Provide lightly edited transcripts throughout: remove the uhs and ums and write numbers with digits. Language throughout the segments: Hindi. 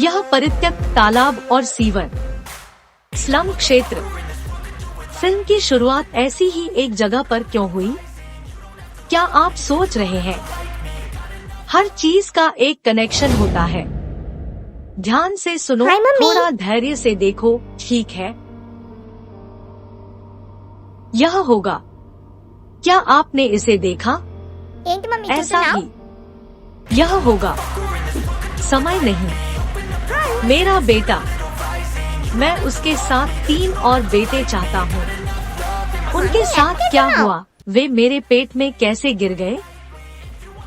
यह परित्यक्त तालाब और सीवर स्लम क्षेत्र। फिल्म की शुरुआत ऐसी ही एक जगह पर क्यों हुई? क्या आप सोच रहे हैं? हर चीज का एक कनेक्शन होता है। ध्यान से सुनो, थोड़ा धैर्य से देखो, ठीक है? यह होगा। क्या आपने इसे देखा? ऐसा ही यह होगा। समय नहीं। मेरा बेटा, मैं उसके साथ 3 और बेटे चाहता हूँ। उनके साथ क्या हुआ? वे मेरे पेट में कैसे गिर गए?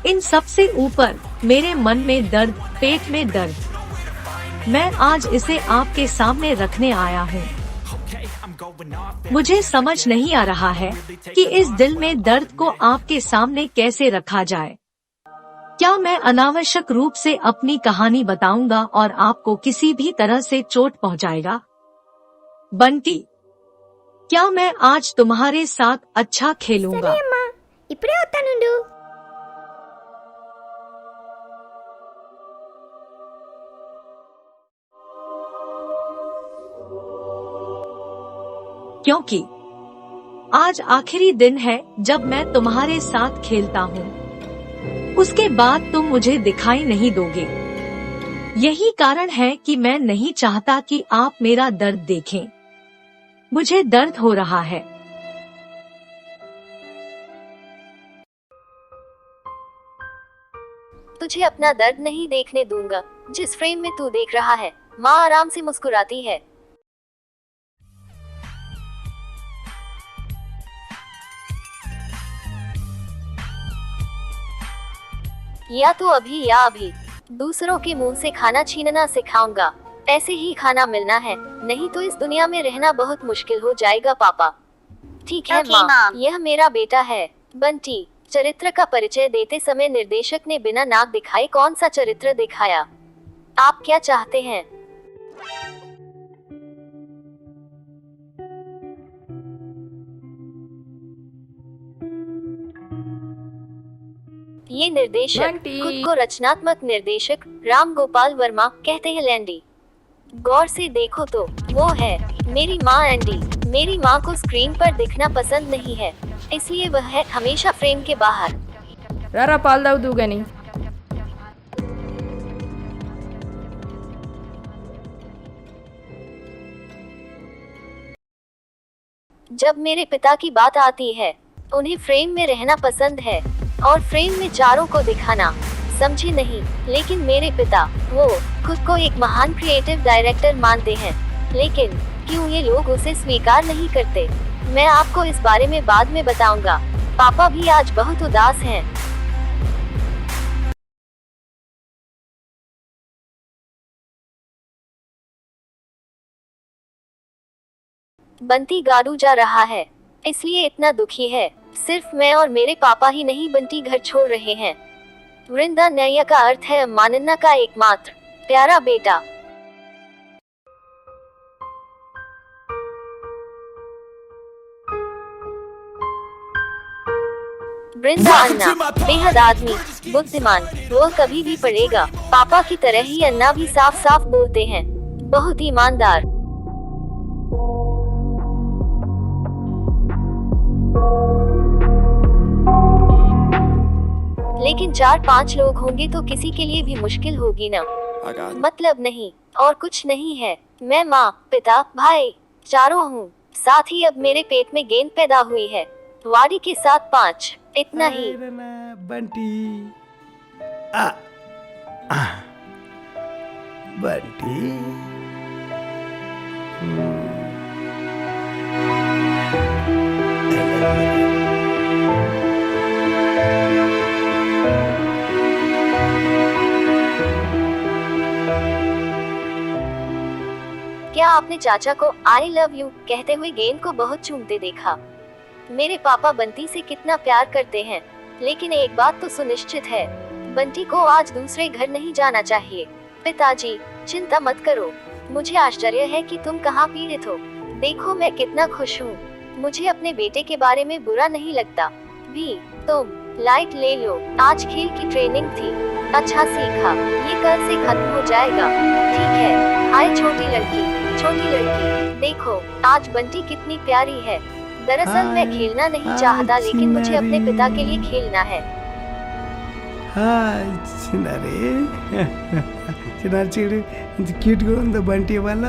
इन सबसे ऊपर मेरे मन में दर्द, पेट में दर्द। मैं आज इसे आपके सामने रखने आया हूँ। मुझे समझ नहीं आ रहा है कि इस दिल में दर्द को आपके सामने कैसे रखा जाए। क्या मैं अनावश्यक रूप से अपनी कहानी बताऊंगा और आपको किसी भी तरह से चोट पहुंचाएगा? बंटी, क्या मैं आज तुम्हारे साथ अच्छा खेलूंगा? क्योंकि आज आखिरी दिन है जब मैं तुम्हारे साथ खेलता हूँ। उसके बाद तुम मुझे दिखाई नहीं दोगे। यही कारण है कि मैं नहीं चाहता कि आप मेरा दर्द देखें। मुझे दर्द हो रहा है। तुझे अपना दर्द नहीं देखने दूंगा। जिस फ्रेम में तू देख रहा है, माँ आराम से मुस्कुराती है। या तो अभी या अभी। दूसरों के मुंह से खाना छीनना सिखाऊंगा। ऐसे ही खाना मिलना है, नहीं तो इस दुनिया में रहना बहुत मुश्किल हो जाएगा पापा। ठीक है माँ, यह मेरा बेटा है बंटी। चरित्र का परिचय देते समय निर्देशक ने बिना नाक दिखाए कौन सा चरित्र दिखाया? आप क्या चाहते हैं? ये निर्देशक खुद को रचनात्मक निर्देशक राम गोपाल वर्मा कहते हैं। लैंडी, गौर से देखो तो वो है मेरी माँ एंडी। मेरी माँ को स्क्रीन पर दिखना पसंद नहीं है, इसलिए वह है हमेशा फ्रेम के बाहर। रारा पाल दाऊ दूंगा नहीं। जब मेरे पिता की बात आती है, उन्हें फ्रेम में रहना पसंद है और फ्रेम में चारों को दिखाना, समझे नहीं? लेकिन मेरे पिता, वो खुद को एक महान क्रिएटिव डायरेक्टर मानते हैं, लेकिन क्यों ये लोग उसे स्वीकार नहीं करते? मैं आपको इस बारे में बाद में बताऊंगा। पापा भी आज बहुत उदास हैं। बंटी गाड़ू जा रहा है, इसलिए इतना दुखी है। सिर्फ मैं और मेरे पापा ही नहीं, बंटी घर छोड़ रहे हैं। वृंदा नैया का अर्थ है मानन्ना का एकमात्र प्यारा बेटा। वृंदा अन्ना बेहद आदमी, बुद्धिमान, वो कभी भी पढ़ेगा। पापा की तरह ही अन्ना भी साफ साफ बोलते हैं, बहुत ईमानदार। लेकिन 4-5 लोग होंगे तो किसी के लिए भी मुश्किल होगी ना। मतलब नहीं, और कुछ नहीं है। मैं माँ, पिता, भाई, चारों हूँ। साथ ही अब मेरे पेट में गेंद पैदा हुई है, वाडी के साथ 5, इतना ही। बंटी, बंटी। क्या आपने चाचा को आई लव यू कहते हुए गेंद को बहुत चूमते देखा? मेरे पापा बंटी से कितना प्यार करते हैं, लेकिन एक बात तो सुनिश्चित है, बंटी को आज दूसरे घर नहीं जाना चाहिए। पिताजी, चिंता मत करो। मुझे आश्चर्य है कि तुम कहाँ पीड़ित हो। देखो मैं कितना खुश हूँ। मुझे अपने बेटे के बारे में बुरा नहीं लगता भी। तुम लाइट ले लो, आज खेल की ट्रेनिंग थी। अच्छा सीखा, ये कल से खत्म हो जाएगा। ठीक है। हाय छोटी लड़की, देखो आज बंटी कितनी प्यारी है। दरअसल मैं खेलना नहीं चाहता, लेकिन मुझे अपने पिता के लिए खेलना है। హాయ్ చిన్నారి చిన్నారి చూడు ఇంత క్యూట్గా ఉందో బంటి వాళ్ళ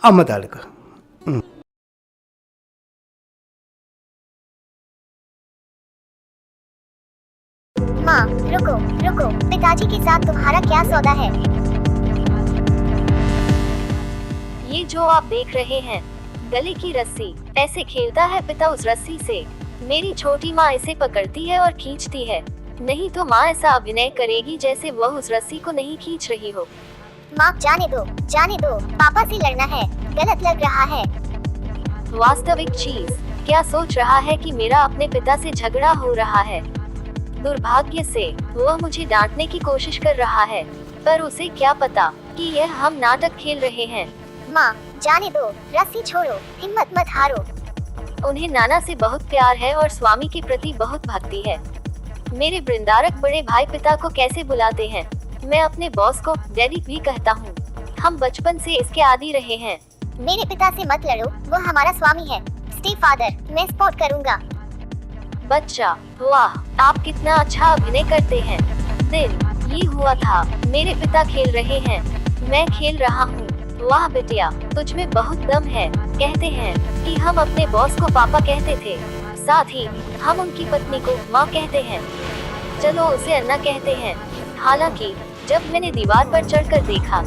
అమ్మ తాడుకో माँ रुको रुको, पिताजी के साथ तुम्हारा क्या सौदा है? ये जो आप देख रहे हैं, गले की रस्सी, ऐसे खेलता है पिता उस रस्सी से। मेरी छोटी माँ इसे पकड़ती है और खींचती है, नहीं तो माँ ऐसा अभिनय करेगी जैसे वह उस रस्सी को नहीं खींच रही हो। माँ जाने दो, पापा से लड़ना है, गलत लग रहा है। वास्तविक चीज क्या सोच रहा है कि मेरा अपने पिता से झगड़ा हो रहा है। दुर्भाग्य से वह मुझे डांटने की कोशिश कर रहा है, पर उसे क्या पता कि यह हम नाटक खेल रहे हैं। माँ जाने दो, रस्सी छोड़ो, हिम्मत मत हारो। उन्हें नाना से बहुत प्यार है और स्वामी के प्रति बहुत भक्ति है। मेरे वृंदारक बड़े भाई पिता को कैसे बुलाते हैं, मैं अपने बॉस को डैडी भी कहता हूँ। हम बचपन से इसके आदी रहे हैं। मेरे पिता से मत लड़ो, वो हमारा स्वामी है। स्टे फादर, मैं सपोर्ट करूँगा। बच्चा, वाह आप कितना अच्छा अभिनय करते हैं। दिन ये हुआ था, मेरे पिता खेल रहे हैं, मैं खेल रहा हूँ। वाह बेटिया, तुझ में बहुत दम है। कहते हैं कि हम अपने बॉस को पापा कहते थे, साथ ही हम उनकी पत्नी को माँ कहते हैं। चलो उसे अन्ना कहते हैं। हालांकि जब मैंने दीवार पर चढ़कर देखा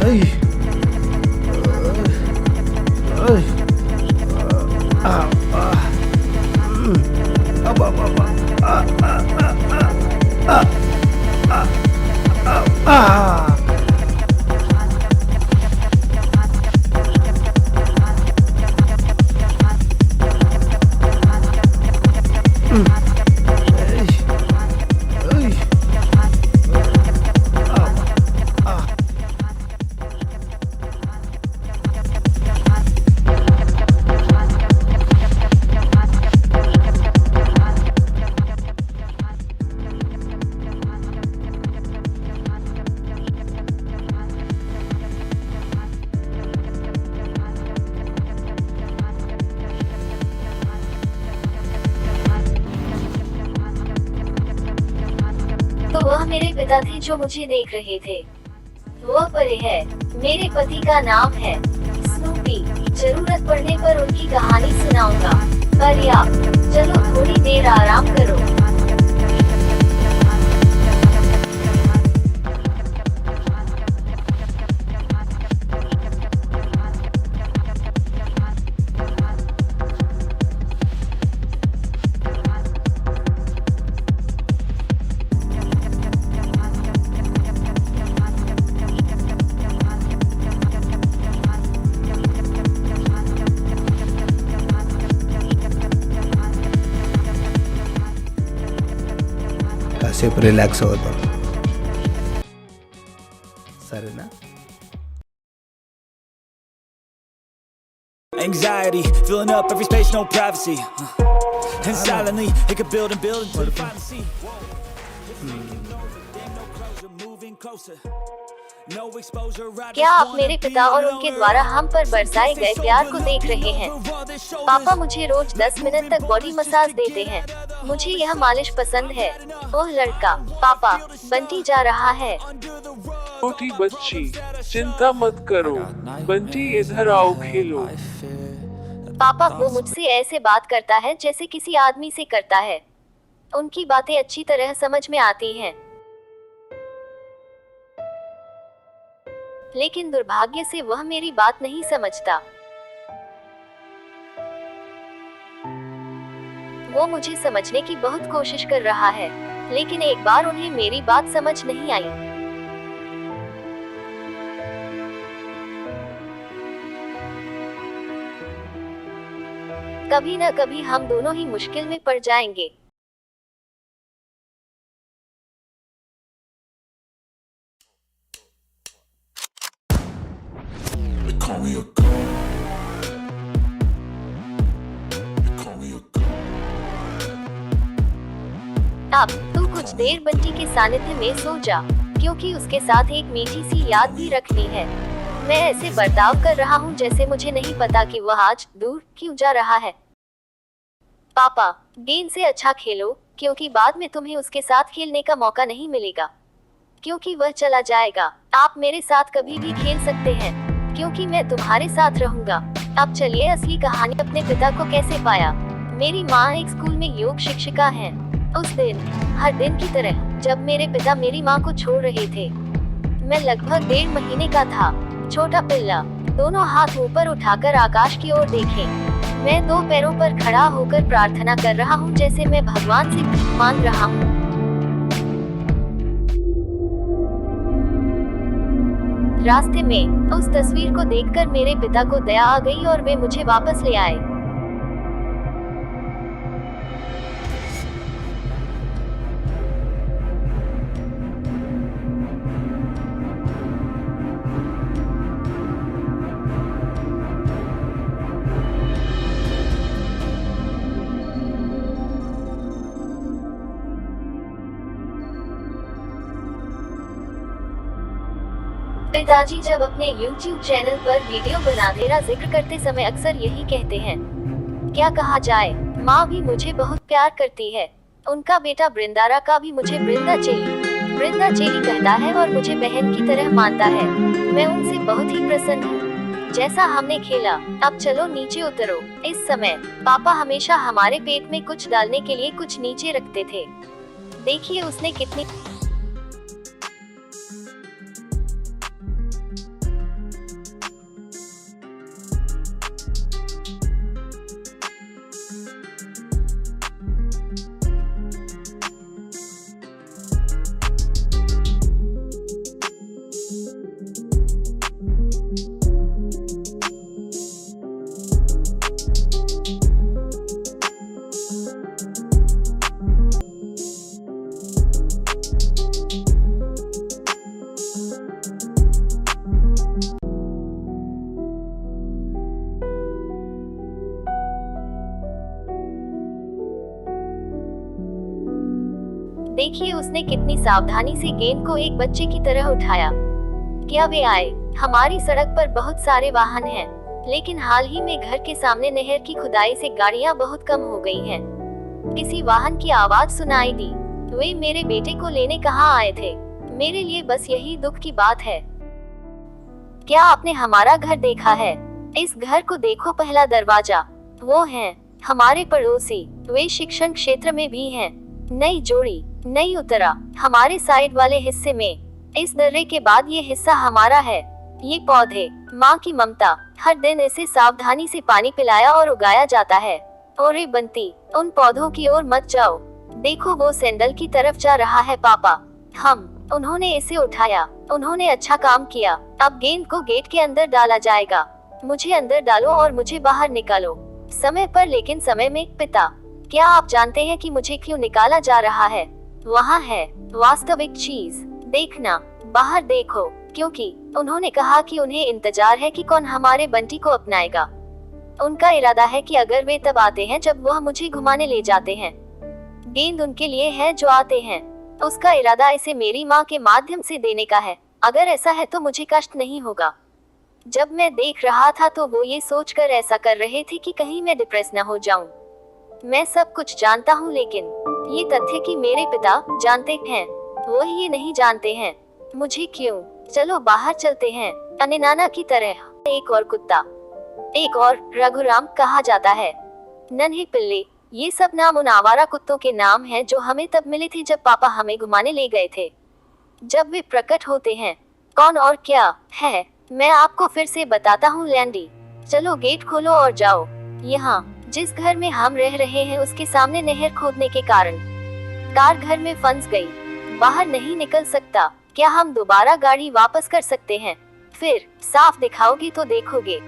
Ay. Ay. तो वह मेरे पिता थे जो मुझे देख रहे थे। वह परे है। मेरे पति का नाम है स्नूपी। जरूरत पड़ने पर उनकी कहानी सुनाऊंगा। पर्याप्त, चलो थोड़ी देर आराम करो। కాసేపు రిలాక్స్ అవుతాం సరేనా Anxiety, filling up every space, no privacy. And silently, it could build and build until you finally see. Moving closer. No exposure, क्या आप मेरे पिता और उनके द्वारा हम पर बरसाए गए प्यार को देख रहे हैं? पापा मुझे रोज 10 मिनट तक बॉडी मसाज देते हैं। मुझे यह मालिश पसंद है। ओह लड़का, पापा, बंटी जा रहा है। छोटी बच्ची, चिंता मत करो। बंटी इधर आओ, खेलो। पापा वो मुझसे ऐसे बात करता है जैसे किसी आदमी से करता है। उनकी बातें अच्छी तरह समझ में आती हैं, लेकिन दुर्भाग्य से वह मेरी बात नहीं समझता। वो मुझे समझने की बहुत कोशिश कर रहा है, लेकिन एक बार उन्हें मेरी बात समझ नहीं आई। कभी न कभी हम दोनों ही मुश्किल में पड़ जाएंगे। अब तू कुछ देर बंटी के सानिध्य में सो जा, क्योंकि उसके साथ एक मीठी सी याद भी रखनी है। मैं ऐसे बर्ताव कर रहा हूँ जैसे मुझे नहीं पता कि वह आज दूर क्यों जा रहा है। पापा, गेंद से अच्छा खेलो, क्योंकि बाद में तुम्हें उसके साथ खेलने का मौका नहीं मिलेगा, क्योंकि वह चला जाएगा। आप मेरे साथ कभी भी खेल सकते हैं, क्योंकि मैं तुम्हारे साथ रहूंगा। अब चलिए असली कहानी अपने पिता को कैसे पाया। मेरी माँ एक स्कूल में योग शिक्षिका हैं। उस दिन, हर दिन की तरह, जब मेरे पिता मेरी माँ को छोड़ रहे थे, मैं लगभग 1.5 महीने का था। छोटा पिल्ला, दोनों हाथ ऊपर उठाकर आकाश की ओर देखे। मैं 2 पैरों पर खड़ा होकर प्रार्थना कर रहा हूँ, जैसे मैं भगवान से भीख मांग रहा हूँ। रास्ते में उस तस्वीर को देखकर मेरे पिता को दया आ गई और वे मुझे वापस ले आए। पिताजी जब अपने YouTube चैनल पर वीडियो मेरा जिक्र करते समय अक्सर यही कहते हैं। क्या कहा जाए, माँ भी मुझे बहुत प्यार करती है। उनका बेटा बृंदारा का भी मुझे बृंदा चेली कहता है और मुझे बहन की तरह मानता है। मैं उनसे बहुत ही प्रसन्न हूँ। जैसा हमने खेला, अब चलो नीचे उतरो। इस समय पापा हमेशा हमारे पेट में कुछ डालने के लिए कुछ नीचे रखते थे। देखिए उसने कितनी देखिए उसने कितनी सावधानी से गेंद को एक बच्चे की तरह उठाया। क्या वे आए? हमारी सड़क पर बहुत सारे वाहन हैं, लेकिन हाल ही में घर के सामने नहर की खुदाई से गाड़ियां बहुत कम हो गई हैं। किसी वाहन की आवाज सुनाई दी। वे मेरे बेटे को लेने कहाँ आए थे? मेरे लिए बस यही दुख की बात है। क्या आपने हमारा घर देखा है? इस घर को देखो, पहला दरवाजा। वो हैं हमारे पड़ोसी। वे शिक्षण क्षेत्र में भी हैं। नई जोड़ी, नई उतरा हमारे साइड वाले हिस्से में। इस दर्रे के बाद ये हिस्सा हमारा है। ये पौधे, माँ की ममता। हर दिन इसे सावधानी से पानी पिलाया और उगाया जाता है। और ये बंटी, उन पौधों की ओर मत जाओ। देखो वो सैंडल की तरफ जा रहा है पापा। उन्होंने इसे उठाया। उन्होंने अच्छा काम किया। अब गेंद को गेट के अंदर डाला जाएगा। मुझे अंदर डालो और मुझे बाहर निकालो। समय पर, लेकिन समय में। पिता, क्या आप जानते हैं कि मुझे क्यों निकाला जा रहा है? वहाँ है वास्तविक चीज। देखना, बाहर देखो, क्योंकि उन्होंने कहा कि उन्हें इंतजार है कि कौन हमारे बंटी को अपनाएगा। उनका इरादा है कि अगर वे तब आते हैं जब वह मुझे घुमाने ले जाते हैं। गेंद उनके लिए है जो आते हैं। उसका इरादा इसे मेरी माँ के माध्यम से देने का है। अगर ऐसा है तो मुझे कष्ट नहीं होगा। जब मैं देख रहा था तो वो ये सोचकर ऐसा कर रहे थे कि कहीं मैं डिप्रेस न हो जाऊं। मैं सब कुछ जानता हूँ, लेकिन ये तथ्य कि मेरे पिता जानते हैं, वो ये नहीं जानते हैं। मुझे क्यों? चलो बाहर चलते हैं। अने नाना की तरह। एक और कुत्ता, एक और रघुराम कहा जाता है। नन्हे पिल्ले, ये सब नाम उन आवारा कुत्तों के नाम हैं जो हमें तब मिले थे जब पापा हमें घुमाने ले गए थे। जब वे प्रकट होते हैं, कौन और क्या है, मैं आपको फिर से बताता हूँ। लैंडी, चलो गेट खोलो और जाओ। यहाँ जिस घर में हम रह रहे हैं उसके सामने नहर खोदने के कारण कार घर में फंस गई। बाहर नहीं निकल सकता। क्या हम दोबारा गाड़ी वापस कर सकते हैं? फिर साफ दिखाओगे तो देखोगे।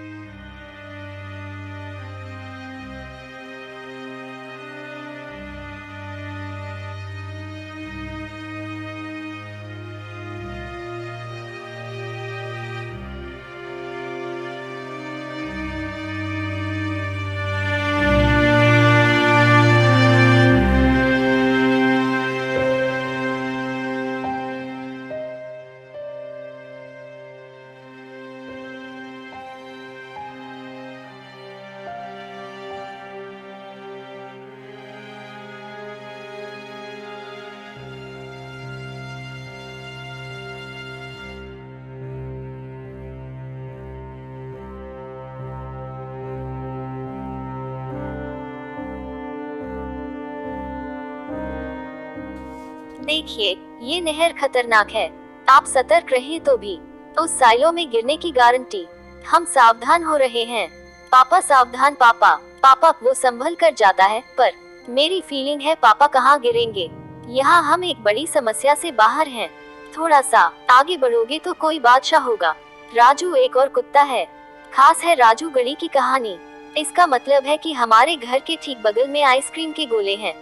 देखिए, ये नहर खतरनाक है, आप सतर्क रहिए तो भी उस साइलो में गिरने की गारंटी। हम सावधान हो रहे हैं। पापा सावधान पापा। पापा वो संभल कर जाता है, पर मेरी फीलिंग है पापा कहाँ गिरेंगे। यहाँ हम एक बड़ी समस्या से बाहर हैं। थोड़ा सा आगे बढ़ोगे तो कोई बादशाह होगा। राजू एक और कुत्ता है, खास है राजू गली की कहानी। इसका मतलब है कि हमारे घर के ठीक बगल में आइसक्रीम के गोले हैं।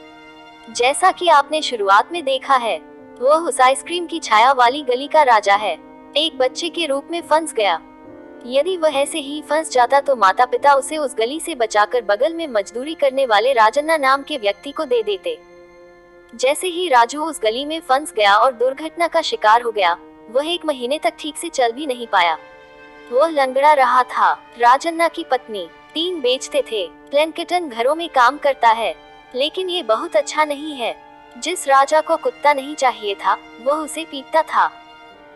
जैसा कि आपने शुरुआत में देखा है, वह उस आइसक्रीम की छाया वाली गली का राजा है। एक बच्चे के रूप में फंस गया। यदि वह ऐसे ही फंस जाता तो माता पिता उसे उस गली से बचाकर बगल में मजदूरी करने वाले राजन्ना नाम के व्यक्ति को दे देते। जैसे ही राजू उस गली में फंस गया और दुर्घटना का शिकार हो गया, वह 1 महीने तक ठीक से चल भी नहीं पाया। वह लंगड़ा रहा था। राजन्ना की पत्नी 3 बेचते थे। प्लैंकटन घरों में काम करता है, लेकिन ये बहुत अच्छा नहीं है। जिस राजा को कुत्ता नहीं चाहिए था, वह उसे पीटता था।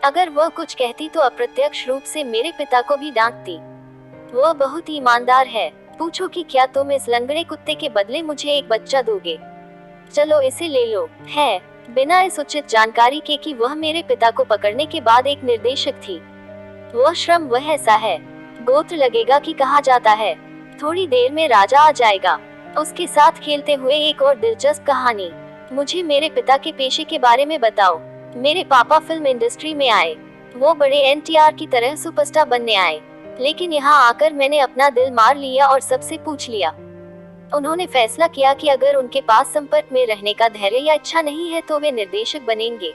अगर वह कुछ कहती तो अप्रत्यक्ष रूप से मेरे पिता को भी डांटती। वह बहुत ईमानदार है। पूछो कि क्या तुम इस लंगड़े कुत्ते के बदले मुझे एक बच्चा दोगे? चलो इसे ले लो। है बिना इस उचित जानकारी के कि वह मेरे पिता को पकड़ने के बाद एक निर्देशक थी। वह श्रम वह ऐसा है, गोत्र लगेगा कि कहा जाता है। थोड़ी देर में राजा आ जाएगा। उसके साथ खेलते हुए एक और दिलचस्प कहानी। मुझे मेरे पिता के पेशे के बारे में बताओ। मेरे पापा फिल्म इंडस्ट्री में आए। वो बड़े NTR की तरह सुपरस्टार बनने आए, लेकिन यहाँ आकर मैंने अपना दिल मार लिया और सबसे पूछ लिया। उन्होंने फैसला किया कि अगर उनके पास संपर्क में रहने का धैर्य या इच्छा नहीं है तो वे निर्देशक बनेंगे।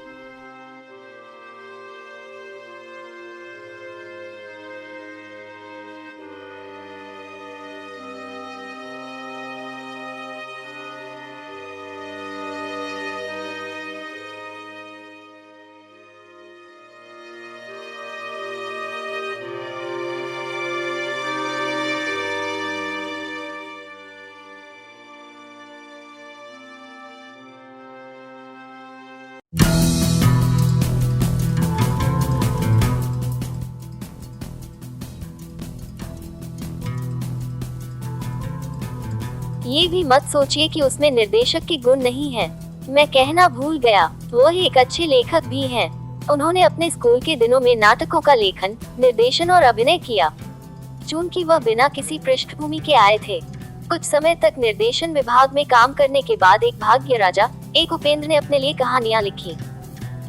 ये भी मत सोचिए कि उसमें निर्देशक के गुण नहीं है। मैं कहना भूल गया, वह एक अच्छे लेखक भी हैं। उन्होंने अपने स्कूल के दिनों में नाटकों का लेखन, निर्देशन और अभिनय किया। चूंकि वह बिना किसी पृष्ठभूमि के आए थे, कुछ समय तक निर्देशन विभाग में काम करने के बाद एक भाग्य राजा, एक उपेंद्र ने अपने लिए कहानियां लिखी।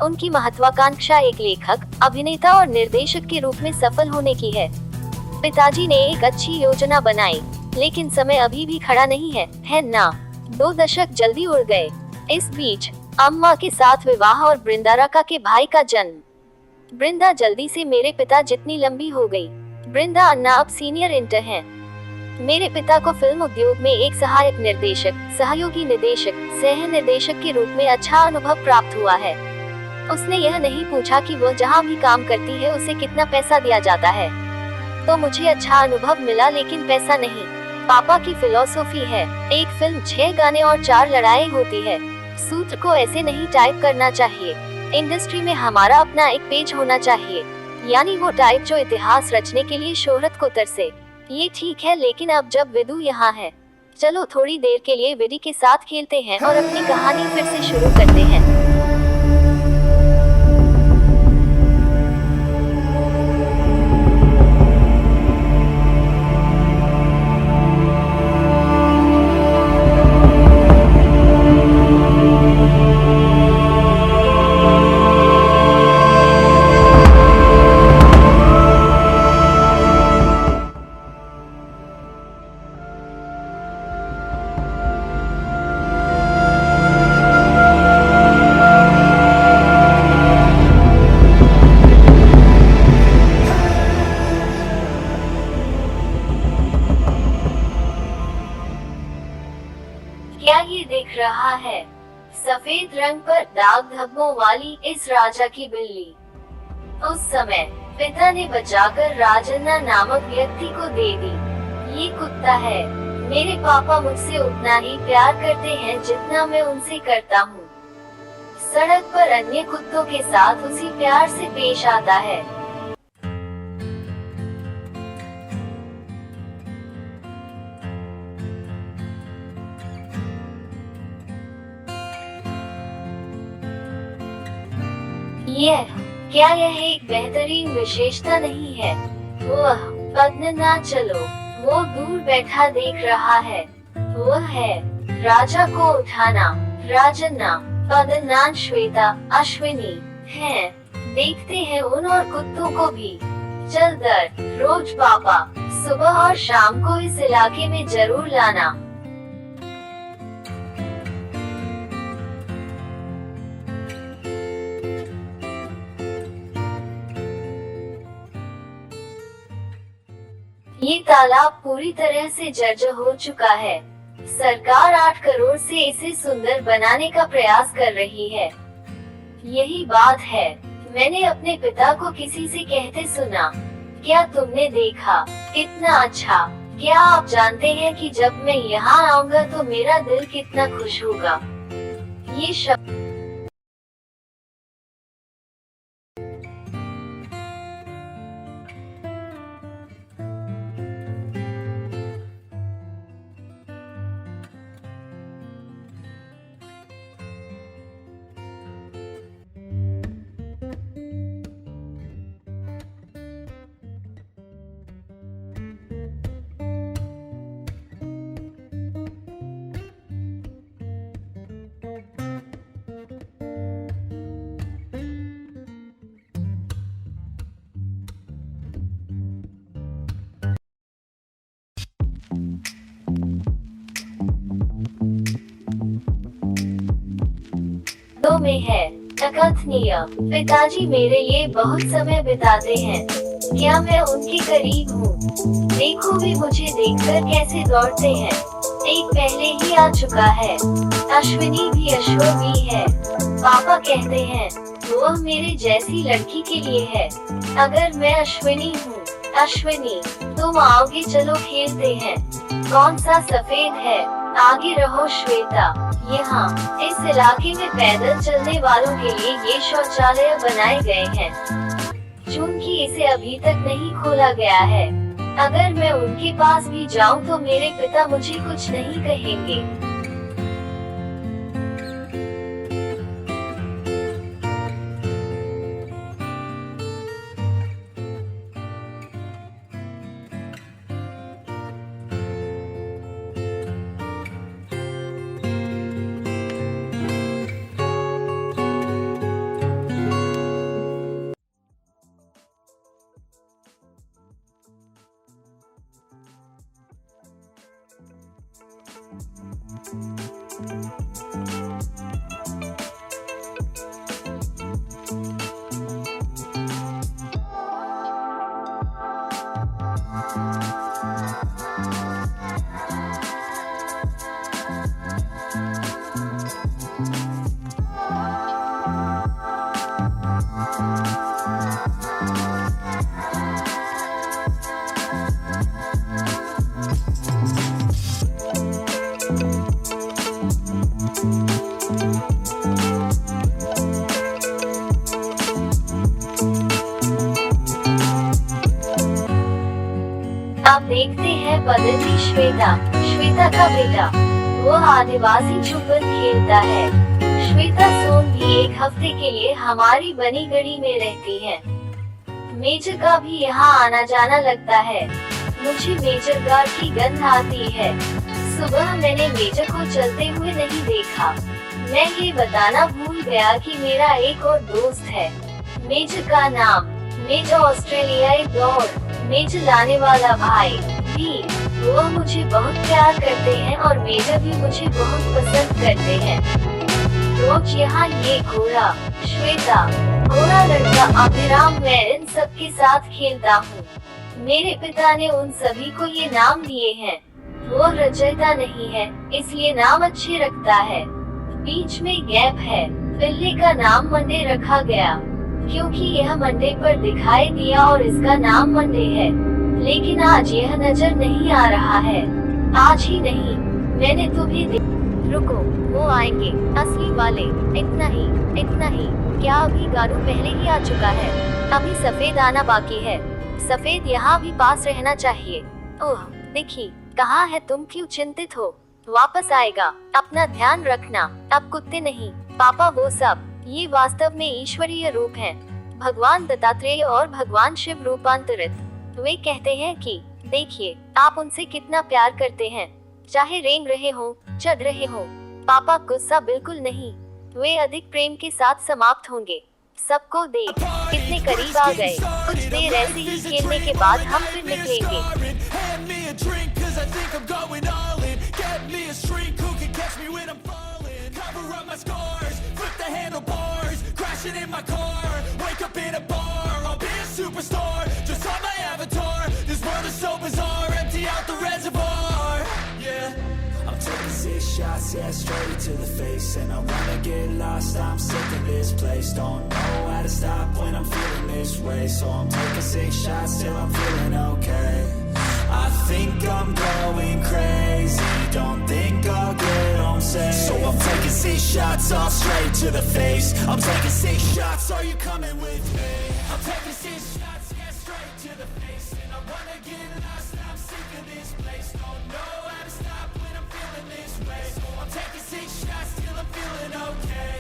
उनकी महत्वाकांक्षा एक लेखक, अभिनेता और निर्देशक के रूप में सफल होने की है। पिताजी ने एक अच्छी योजना बनाई, लेकिन समय अभी भी खड़ा नहीं है ना? 2 दशक जल्दी उड़ गए। इस बीच अम्मा के साथ विवाह और बृंदारका के भाई का जन्म। बृंदा जल्दी से मेरे पिता जितनी लंबी हो गई। बृंदा अन्ना अब सीनियर इंटर हैं। मेरे पिता को फिल्म उद्योग में एक सहायक निर्देशक, सहयोगी निर्देशक, सह निर्देशक के रूप में अच्छा अनुभव प्राप्त हुआ है। उसने यह नहीं पूछा कि वह जहाँ भी काम करती है उसे कितना पैसा दिया जाता है। तो मुझे अच्छा अनुभव मिला, लेकिन पैसा नहीं। पापा की फिलॉसफी है, एक फिल्म 6 गाने और 4 लड़ाई होती है। सूत्र को ऐसे नहीं टाइप करना चाहिए। इंडस्ट्री में हमारा अपना एक पेज होना चाहिए, यानी वो टाइप जो इतिहास रचने के लिए शोहरत को तरसे। ये ठीक है, लेकिन अब जब विदु यहाँ है, चलो थोड़ी देर के लिए विदी के साथ खेलते हैं और अपनी कहानी फिर से शुरू करते हैं। क्या ये दिख रहा है? सफेद रंग पर दाग धब्बों वाली इस राजा की बिल्ली। उस समय पिता ने बचाकर राजन्ना नामक व्यक्ति को दे दी। ये कुत्ता है। मेरे पापा मुझसे उतना ही प्यार करते हैं जितना मैं उनसे करता हूँ। सड़क पर अन्य कुत्तों के साथ उसी प्यार से पेश आता है। यह एक बेहतरीन विशेषता नहीं है? वह पद्मनाथ, चलो, वो दूर बैठा देख रहा है। वह है राजा को उठाना, राजन्ना, पद्मनाथ, श्वेता, अश्विनी हैं। देखते हैं उन और कुत्तों को भी। चल दर रोज पापा सुबह और शाम को इस इलाके में जरूर लाना। ये तालाब पूरी तरह से जर्जर हो चुका है। सरकार 8 करोड़ से इसे सुंदर बनाने का प्रयास कर रही है। यही बात है, मैंने अपने पिता को किसी से कहते सुना। क्या तुमने देखा? कितना अच्छा। क्या आप जानते हैं कि जब मैं यहाँ आऊँगा तो मेरा दिल कितना खुश होगा। ये शब्द में है अकथनीय। पिताजी मेरे लिए बहुत समय बिताते हैं। क्या मैं उनके करीब हूँ? देखो वे मुझे देखकर कैसे दौड़ते हैं। एक पहले ही आ चुका है। अश्विनी भी, अश्व भी है। पापा कहते हैं वह मेरे जैसी लड़की के लिए है। अगर मैं अश्विनी हूँ, अश्विनी तुम आओगे? चलो खेलते हैं। कौन सा सफेद है? आगे रहो श्वेता। यहाँ इस इलाके में पैदल चलने वालों के लिए ये शौचालय बनाए गए हैं। चूंकि इसे अभी तक नहीं खोला गया है, अगर मैं उनके पास भी जाऊं तो मेरे पिता मुझे कुछ नहीं कहेंगे। आप देखते हैं बदलती श्वेता, श्वेता का बेटा। वह आदिवासी छुपन खेलता है। श्वेता सोन भी एक हफ्ते के लिए हमारी बनी गढ़ी में रहती है। मेजर का भी यहाँ आना जाना लगता है। मुझे मेजर गार्ड की गंध आती है। सुबह मैंने मेजर को चलते हुए नहीं देखा। मैं ये बताना भूल गया कि मेरा एक और दोस्त है। मेजर का नाम मेजर ऑस्ट्रेलियाई दौड़, मेजर लाने वाला भाई भी। वह मुझे बहुत प्यार करते हैं और मेजर भी मुझे बहुत पसंद करते हैं। रोज यहाँ ये घोड़ा श्वेता, घोड़ा लड़का अभिराम, मैं इन सब के साथ खेलता हूँ। मेरे पिता ने उन सभी को ये नाम दिए हैं। वो रचयिता नहीं है, इसलिए नाम अच्छे रखता है। बीच में गैप है। पिल्ले का नाम मंडे रखा गया क्योंकि यह मंडे पर दिखाई दिया और इसका नाम मंडे है। लेकिन आज यह नजर नहीं आ रहा है। आज ही नहीं, मैंने तुम्हें रुको, वो आएंगे असली वाले। इतना ही, इतना ही। क्या अभी गारू पहले ही आ चुका है? अभी सफेद आना बाकी है। सफेद यहाँ भी पास रहना चाहिए। ओह देखिए, कहाँ है तुम? क्यों चिंतित हो? वापस आएगा। अपना ध्यान रखना। अब कुत्ते नहीं पापा, वो सब ये वास्तव में ईश्वरीय रूप हैं, भगवान दत्तात्रेय और भगवान शिव रूपांतरित। वे कहते हैं कि देखिए आप उनसे कितना प्यार करते हैं, चाहे रेंग रहे हो, चढ़ रहे हो। पापा गुस्सा बिल्कुल नहीं, वे अधिक प्रेम के साथ समाप्त होंगे। सबको देख कितने करीब आ गए। कुछ देर ऐसे ही खेलने के बाद हम फिर निकलेंगे। Hand me a drink 'cause I think I'm going all in. Get me a shrink who can catch me when I'm falling. Cover up my scars, flip the handlebars, crashing in my car, wake up in a bar. I'll be a superstar, just on my avatar. This world is so bizarre, empty out the reservoir. Yeah, I'm taking 6 shots, yeah, straight to the face. And I wanna get lost, I'm sick of this place. Don't know how to stop when I'm feeling this way. So I'm taking 6 shots till I'm feeling okay. I think I'm going crazy, don't think I'll get home safe. So I'm taking 6 shots all straight to the face. I'm taking 6 shots, are you coming with me? I'm taking 6 shots, yeah, straight to the face. And I wanna get lost, I'm sick of this place. Don't know how to stop when I'm feeling this way. So I'm taking 6 shots till I'm feeling okay.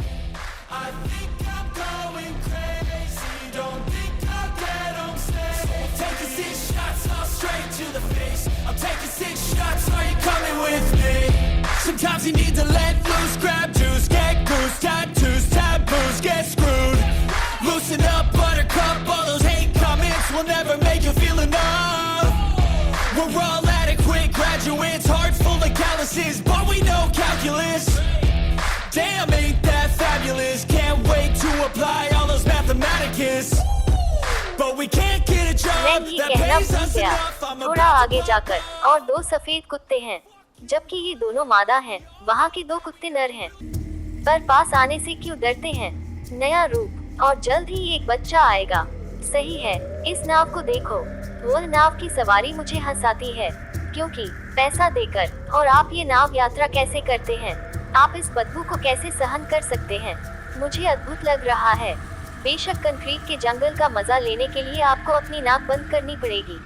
I think I'm going crazy, don't think I'll get home safe. So I'm taking 6 shots all straight to the face. I'm taking 6 shots, are you coming with me? Sometimes you need to let loose, grab juice, get goose, tattoos, taboos, get screwed. Loosen up, buttercup, all those hate comments will never make you feel enough. We're all adequate graduates, hearts full of calluses, but we know calculus. Damn, ain't that fabulous? Can't wait to apply all those mathematicus. But we can't get a job मैं ये that कहना pays भूल us गया। enough. I'm थोड़ा आगे जाकर और 2 सफेद कुत्ते हैं, जबकि ये दोनों मादा हैं। वहाँ के 2 कुत्ते नर हैं, पर पास आने से क्यों डरते हैं? नया रूप, और जल्द ही एक बच्चा आएगा। सही है, इस नाव को देखो। वो नाव की सवारी मुझे हंसाती है, क्योंकि पैसा देकर। और आप ये नाव यात्रा कैसे करते हैं? आप इस बदबू को कैसे सहन कर सकते हैं? मुझे अद्भुत लग रहा है। बेशक कंक्रीट के जंगल का मजा लेने के लिए आपको अपनी नाक बंद करनी पड़ेगी।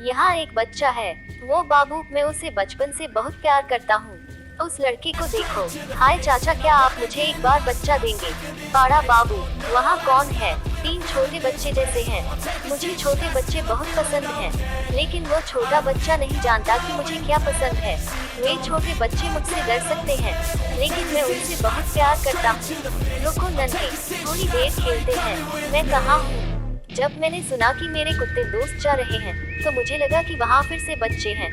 यहाँ एक बच्चा है, वो बाबू, मैं उसे बचपन से बहुत प्यार करता हूँ। उस लड़के को देखो। हाय चाचा, क्या आप मुझे एक बार बच्चा देंगे? पाड़ा बाबू, वहाँ कौन है? 3 छोटे बच्चे जैसे हैं। मुझे छोटे बच्चे बहुत पसंद हैं, लेकिन वो छोटा बच्चा नहीं जानता कि मुझे क्या पसंद है। वे छोटे बच्चे मुझसे डर सकते हैं, लेकिन मैं उनसे बहुत प्यार करता हूँ। रुको नन्हे, थोड़ी देर खेलते हैं। मैं कहाँ हूँ? जब मैंने सुना कि मेरे कुत्ते दोस्त जा रहे हैं, तो मुझे लगा कि वहाँ फिर से बच्चे हैं।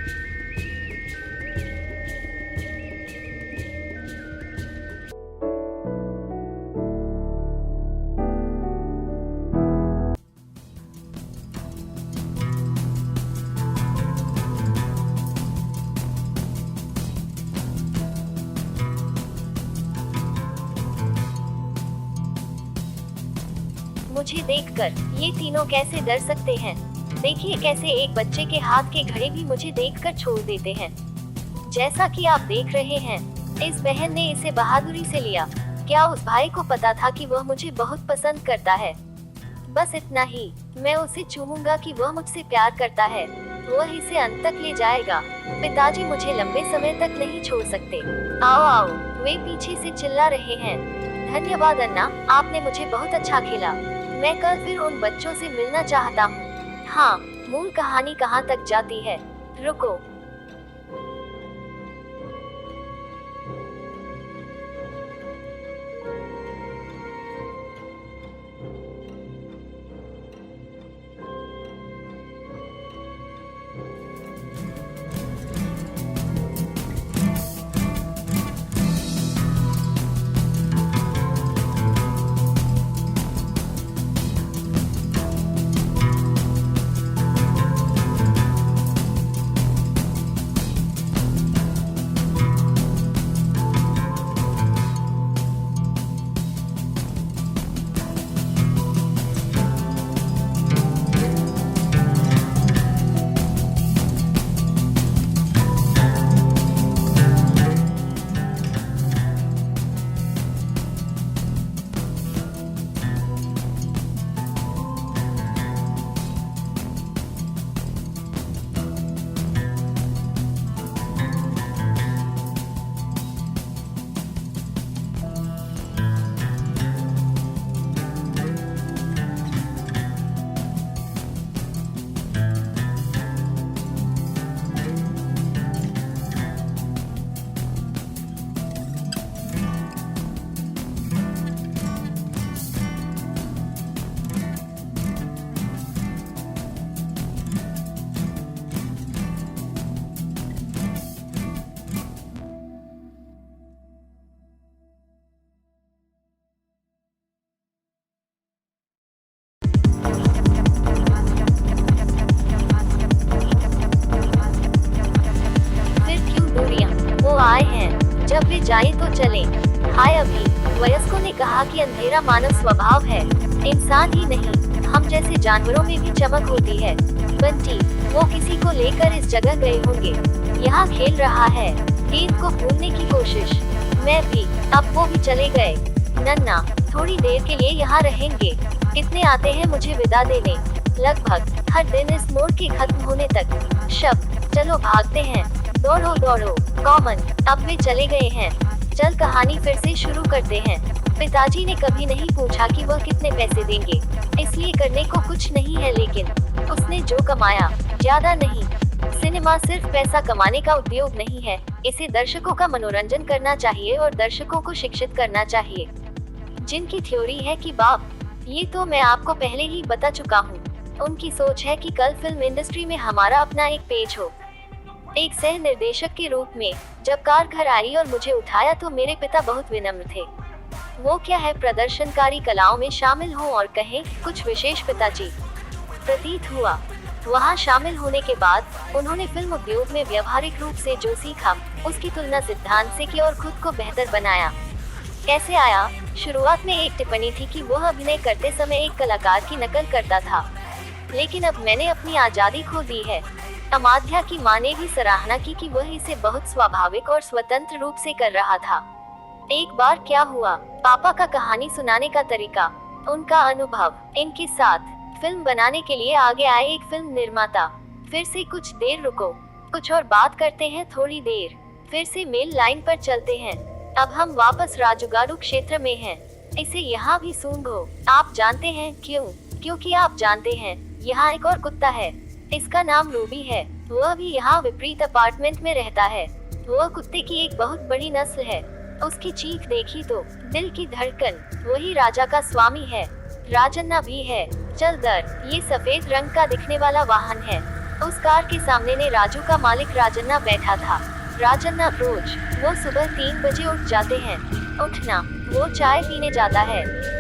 मुझे देखकर ये तीनों कैसे डर सकते हैं? देखिए कैसे एक बच्चे के हाथ के घड़े भी मुझे देखकर छोड़ देते हैं। जैसा कि आप देख रहे हैं, इस बहन ने इसे बहादुरी से लिया। क्या उस भाई को पता था कि वह मुझे बहुत पसंद करता है? बस इतना ही, मैं उसे चूमूंगा कि वह मुझसे प्यार करता है। वह इसे अंत तक ले जाएगा। पिताजी मुझे लंबे समय तक नहीं छोड़ सकते। आओ आओ, वे पीछे से चिल्ला रहे हैं। धन्यवाद अन्ना, आपने मुझे बहुत अच्छा खेला। मैं कल फिर उन बच्चों से मिलना चाहता हूँ। हाँ, मूल कहानी कहाँ तक जाती है? रुको, अब वे जाए तो चले। हाय अभी, वयस्कों ने कहा कि अंधेरा मानव स्वभाव है, इंसान ही नहीं, हम जैसे जानवरों में भी चमक होती है। बंटी, वो किसी को लेकर इस जगह गए होंगे, यहाँ खेल रहा है, गेंद को भूलने की कोशिश। मैं भी, अब वो भी चले गए। नन्ना, थोड़ी देर के लिए यहाँ रहेंगे, कितने आते हैं मुझे विदा देने, लगभग हर दिन इस मोड़ के खत्म होने तक। शब्द, चलो भागते हैं, दौड़ो दौड़ो। कॉमन, अब वे चले गए हैं, चल कहानी फिर से शुरू करते हैं। पिताजी ने कभी नहीं पूछा कि वह कितने पैसे देंगे, इसलिए करने को कुछ नहीं है, लेकिन उसने जो कमाया ज्यादा नहीं। सिनेमा सिर्फ पैसा कमाने का उद्योग नहीं है, इसे दर्शकों का मनोरंजन करना चाहिए और दर्शकों को शिक्षित करना चाहिए। जिनकी थ्योरी है कि बाप, ये तो मैं आपको पहले ही बता चुका हूँ। उनकी सोच है कि कल फिल्म इंडस्ट्री में हमारा अपना एक पेज हो। एक सह निर्देशक के रूप में जब कार घर आई और मुझे उठाया तो मेरे पिता बहुत विनम्र थे। वो क्या है, प्रदर्शनकारी कलाओं में शामिल हों और कहें कुछ विशेष पिताजी। प्रतीत हुआ। वहाँ शामिल होने के बाद उन्होंने फिल्म उद्योग में व्यवहारिक रूप से जो सीखा, उसकी तुलना सिद्धांत से की और खुद को बेहतर बनाया। कैसे आया? शुरुआत में एक टिप्पणी थी कि वह अभिनय करते समय एक कलाकार की नकल करता था, लेकिन अब मैंने अपनी आजादी खो दी है। अमाध्या की मां ने भी सराहना की कि वह इसे बहुत स्वाभाविक और स्वतंत्र रूप से कर रहा था। एक बार क्या हुआ, पापा का कहानी सुनाने का तरीका, उनका अनुभव, इनके साथ फिल्म बनाने के लिए आगे आए एक फिल्म निर्माता। फिर से कुछ देर रुको, कुछ और बात करते हैं थोड़ी देर, फिर से मेल लाइन पर चलते हैं। अब हम वापस राजुगाड़ू क्षेत्र में हैं। इसे यहाँ भी सूंघो। आप जानते हैं क्यों? क्योंकि आप जानते हैं यहाँ एक और कुत्ता है, इसका नाम रूबी है। वह भी यहाँ विपरीत अपार्टमेंट में रहता है। वह कुत्ते की एक बहुत बड़ी नस्ल है। उसकी चीख देखी तो दिल की धड़कन, वही राजा का स्वामी है। राजन्ना भी है। चल दर, ये सफेद रंग का दिखने वाला वाहन है। उस कार के सामने ने राजू का मालिक राजन्ना बैठा था। राजन्ना रोज वो सुबह 3 बजे उठ जाते हैं। उठना, वो चाय पीने जाता है।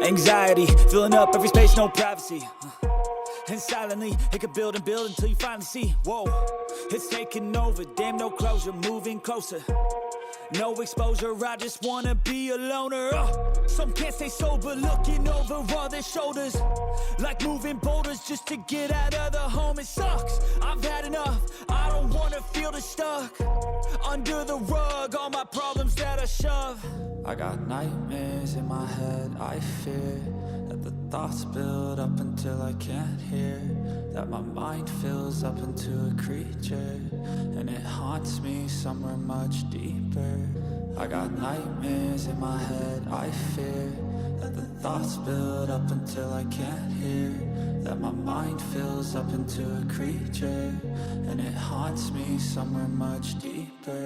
Anxiety, filling up every space, no privacy. And silently, it could build and build until you finally see. Whoa, it's taking over, damn no closure, moving closer. No exposure, I just wanna be a loner. Some can't stay sober, looking over all their shoulders. Like moving boulders just to get out of the home. It sucks, I've had enough, I don't wanna feel the stuck under the rug, all my problems that I shove. I got nightmares in my head, I fear that the thoughts build up until I can't hear, that my mind fills up into a creature, and it haunts me somewhere much deeper. I got nightmares in my head, I fear that the thoughts build up until I can't hear, that my mind fills up into a creature, and it haunts me somewhere much deeper.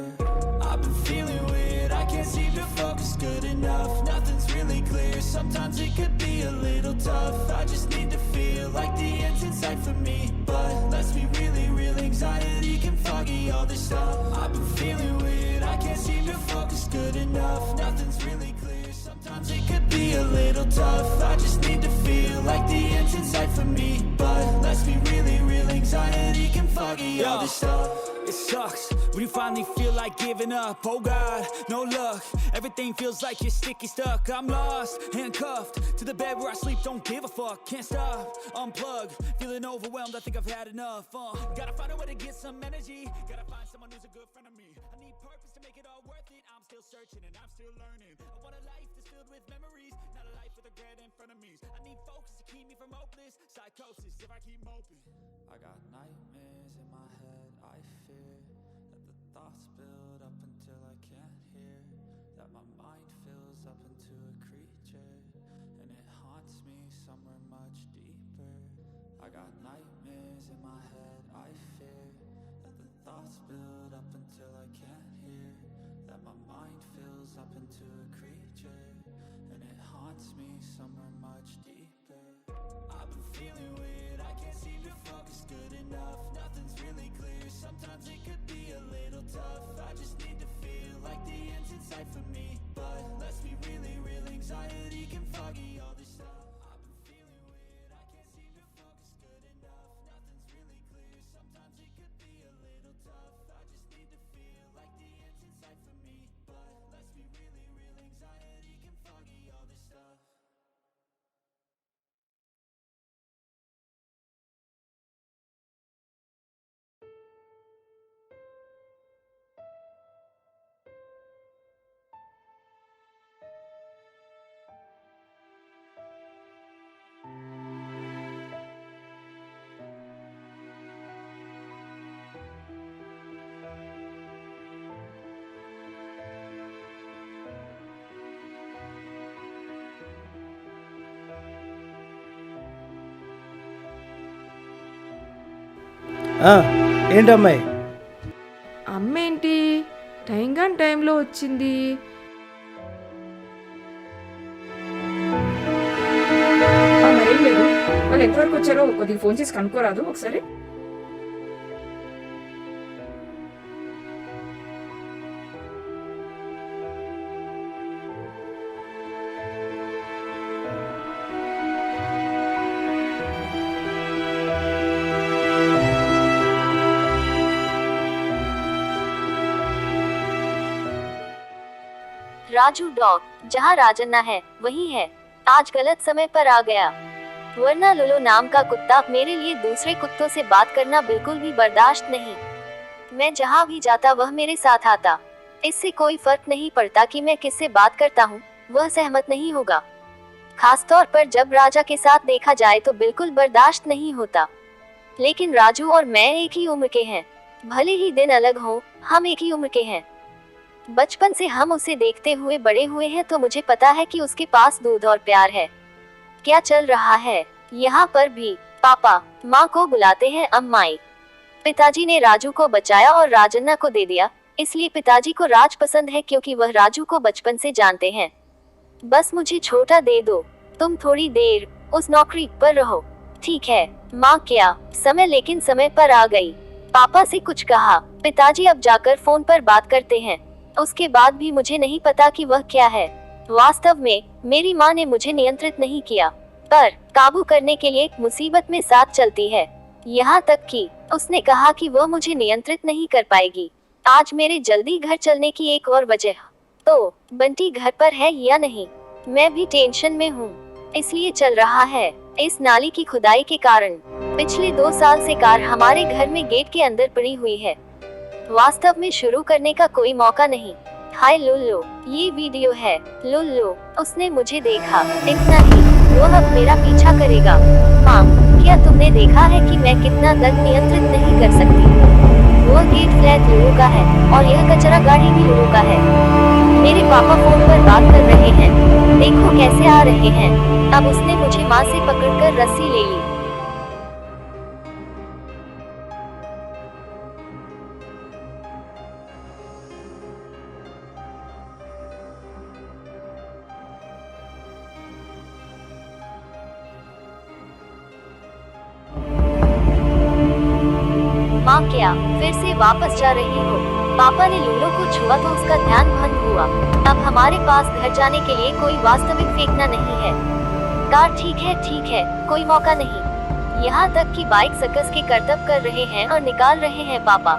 I've been feeling weird, I can't seem to focus good enough, nothing's really clear, sometimes it could be a little tough, I just need to feel like the end's in sight for me, but let's be really real, anxiety can foggy all this stuff. I've been feeling weird, I can't seem to focus good enough, nothing's really clear, sometimes it could be a little tough, I just need to feel like the end's in sight for me, but let's be really real, anxiety can foggy all this stuff. It sucks when you finally feel like giving up. Oh God, no luck. Everything feels like you're sticky stuck. I'm lost, handcuffed to the bed where I sleep. Don't give a fuck, can't stop. Unplug, feeling overwhelmed. I think I've had enough. Gotta find a way to get some energy. Gotta find someone who's a good friend of me. I need purpose to make it all worth it. I'm still searching and I'm still learning. I want a life that's filled with memories, not a life with regret and frenemies. I need focus to keep me from hopeless psychosis if I keep moping. I got nightmares in my head, I fear that the thoughts build up until I can't hear, that my mind fills up to a creature, and it haunts me somewhere much deeper. I've been feeling weird, I can't seem to focus good enough. Nothing's really clear, sometimes it could be a little tough. I just need to feel like the end's in sight for me, but let's be really real, anxiety can foggy all this stuff. I've been feeling weird, I can't seem to focus good enough. Nothing's really clear, sometimes it could be a little tough. I just need to feel like the end's in sight for me, but let's be really real, anxiety can foggy all this stuff. ఏంటమ్మాయి అమ్మ ఏంటి టైం కానీ టైంలో వచ్చింది. మరేం లేదు, వాళ్ళు ఎంతవరకు వచ్చారో కొద్దిగా ఫోన్ చేసి కనుక్కోరాదు ఒకసారి. राजू डॉग, जहाँ राजन्ना है वही है। आज गलत समय पर आ गया, वरना लुलु नाम का कुत्ता मेरे लिए दूसरे कुत्तों से बात करना बिल्कुल भी बर्दाश्त नहीं। मैं जहाँ भी जाता वह मेरे साथ आता। इससे कोई फर्क नहीं पड़ता कि मैं किससे बात करता हूँ, वह सहमत नहीं होगा। खास तौर पर जब राजा के साथ देखा जाए तो बिल्कुल बर्दाश्त नहीं होता। लेकिन राजू और मैं एक ही उम्र के हैं, भले ही दिन अलग हो, हम एक ही उम्र के हैं। बचपन से हम उसे देखते हुए बड़े हुए हैं, तो मुझे पता है कि उसके पास दूध और प्यार है। क्या चल रहा है यहाँ पर भी? पापा माँ को बुलाते हैं अम्माई। पिताजी ने राजू को बचाया और राजन्ना को दे दिया, इसलिए पिताजी को राज पसंद है क्योंकि वह राजू को बचपन से जानते हैं। बस मुझे छोटा दे दो, तुम थोड़ी देर उस नौकरी पर रहो। ठीक है माँ। क्या समय, लेकिन समय पर आ गई। पापा से कुछ कहा, पिताजी अब जाकर फोन पर बात करते हैं। उसके बाद भी मुझे नहीं पता कि वह क्या है। वास्तव में मेरी माँ ने मुझे नियंत्रित नहीं किया, पर काबू करने के लिए मुसीबत में साथ चलती है। यहाँ तक कि उसने कहा कि वह मुझे नियंत्रित नहीं कर पाएगी। आज मेरे जल्दी घर चलने की एक और वजह, तो बंटी घर पर है या नहीं, मैं भी टेंशन में हूँ, इसलिए चल रहा है। इस नाली की खुदाई के कारण पिछले 2 साल से कार हमारे घर में गेट के अंदर पड़ी हुई है। वास्तव में शुरू करने का कोई मौका नहीं। हाय लुल्लू, ये वीडियो है। लुल्लू, उसने मुझे देखा, इतना ही, वो अब मेरा पीछा करेगा। माँ, क्या तुमने देखा है कि मैं कितना तक नियंत्रित नहीं कर सकती? वो गेट फ्लैट लुल्लू का है और यह कचरा गाड़ी भी लुल्लू का है। मेरे पापा फोन पर बात कर रहे हैं, देखो कैसे आ रहे हैं। अब उसने मुझे माँ से पकड़कर रस्सी ले ली। माँ, क्या फिर से वापस जा रही हो? पापा ने लुल्लू को छुआ तो उसका ध्यान भंग हुआ। अब हमारे पास घर जाने के लिए कोई वास्तविक फेंकना नहीं है। कार ठीक है, कोई मौका नहीं। यहाँ तक कि बाइक सर्कस के करतब कर रहे हैं और निकाल रहे हैं पापा।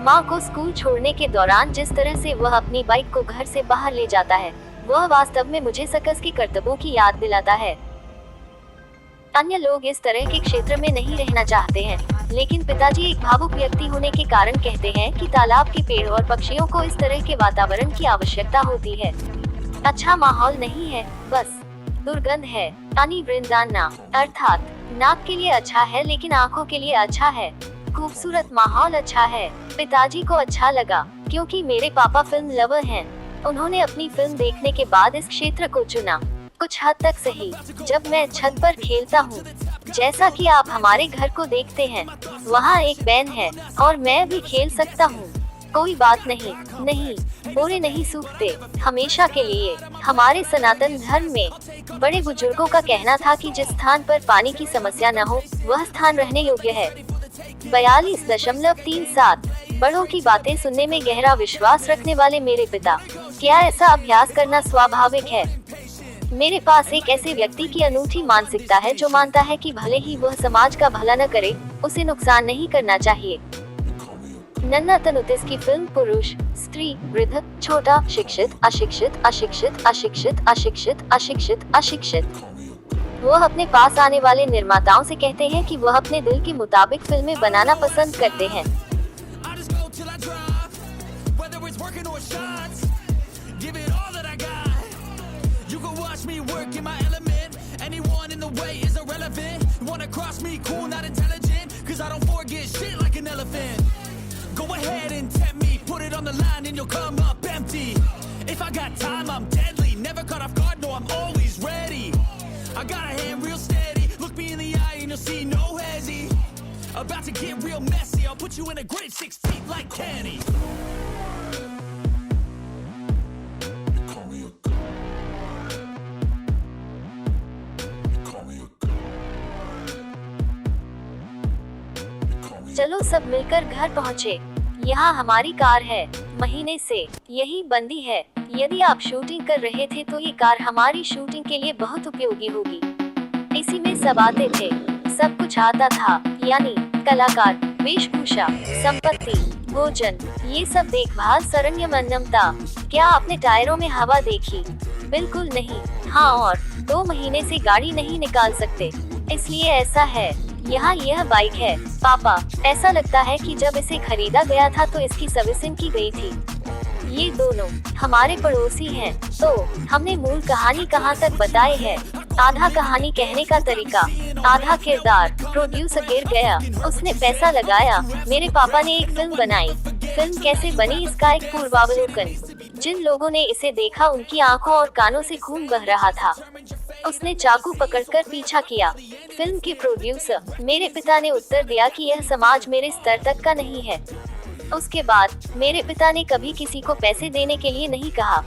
माँ को स्कूल छोड़ने के दौरान जिस तरह से वह अपनी बाइक को घर से बाहर ले जाता है, वह वास्तव में मुझे सर्कस के करतबों की याद दिलाता है। अन्य लोग इस तरह के क्षेत्र में नहीं रहना चाहते हैं, लेकिन पिताजी एक भावुक व्यक्ति होने के कारण कहते हैं कि तालाब के पेड़ और पक्षियों को इस तरह के वातावरण की आवश्यकता होती है। अच्छा माहौल नहीं है, बस दुर्गंध है। अनी वृंदाना अर्थात नाक के लिए अच्छा है, लेकिन आँखों के लिए अच्छा है। खूबसूरत माहौल अच्छा है। पिताजी को अच्छा लगा क्योंकि मेरे पापा फिल्म लवर हैं। उन्होंने अपनी फिल्म देखने के बाद इस क्षेत्र को चुना। कुछ हद तक सही। जब मैं छत पर खेलता हूँ, जैसा कि आप हमारे घर को देखते हैं, वहाँ एक बैन है और मैं भी खेल सकता हूँ। कोई बात नहीं, नहीं, बोरे नहीं सूखते हमेशा के लिए। हमारे सनातन धर्म में बड़े बुजुर्गों का कहना था कि जिस स्थान पर पानी की समस्या न हो वह स्थान रहने योग्य है। 42.37 बड़ों की बातें सुनने में गहरा विश्वास रखने वाले मेरे पिता, क्या ऐसा अभ्यास करना स्वाभाविक है? मेरे पास एक ऐसे व्यक्ति की अनूठी मानसिकता है जो मानता है कि भले ही वह समाज का भला न करे, उसे नुकसान नहीं करना चाहिए। नन्ना तनुतिस की फिल्म पुरुष, स्त्री, वृद्ध, छोटा, शिक्षित, अशिक्षित, अशिक्षित, अशिक्षित, अशिक्षित, अशिक्षित, अशिक्षित। वह अपने पास आने वाले निर्माताओं से कहते हैं कि वह अपने दिल के मुताबिक फिल्में बनाना पसंद करते हैं। Go ahead and tempt me, put it on the line and you'll come up empty. If I got time, I'm deadly, never caught off guard, no, I'm always ready. I got a hand real steady, look me in the eye and you'll see no hezzy. About to get real messy, I'll put you in a grave 6 feet like Kenny. चलो सब मिलकर घर पहुँचे। यहाँ हमारी कार है, महीने से यही बंदी है। यदि आप शूटिंग कर रहे थे तो ये कार हमारी शूटिंग के लिए बहुत उपयोगी होगी। इसी में सब आते थे, सब कुछ आता था, यानी कलाकार, वेशभूषा, संपत्ति, भोजन, ये सब देखभाल, सरंजाम, अन्नमता। क्या आपने टायरों में हवा देखी? बिल्कुल नहीं। हाँ, और 2 महीने से गाड़ी नहीं निकाल सकते, इसलिए ऐसा है। यहाँ यह बाइक है पापा, ऐसा लगता है कि जब इसे खरीदा गया था तो इसकी सर्विसिंग की गई थी। ये दोनों हमारे पड़ोसी हैं, तो हमने मूल कहानी कहाँ तक बताई है। आधा कहानी कहने का तरीका, आधा किरदार। प्रोड्यूसर गिर गया, उसने पैसा लगाया, मेरे पापा ने एक फिल्म बनाई। फिल्म कैसे बनी इसका एक पूर्वावलोकन। जिन लोगों ने इसे देखा उनकी आंखों और कानों से खून बह रहा था। उसने चाकू पकड़कर पीछा किया। फिल्म के प्रोड्यूसर मेरे पिता ने उत्तर दिया कि यह समाज मेरे स्तर तक का नहीं है। उसके बाद मेरे पिता ने कभी किसी को पैसे देने के लिए नहीं कहा,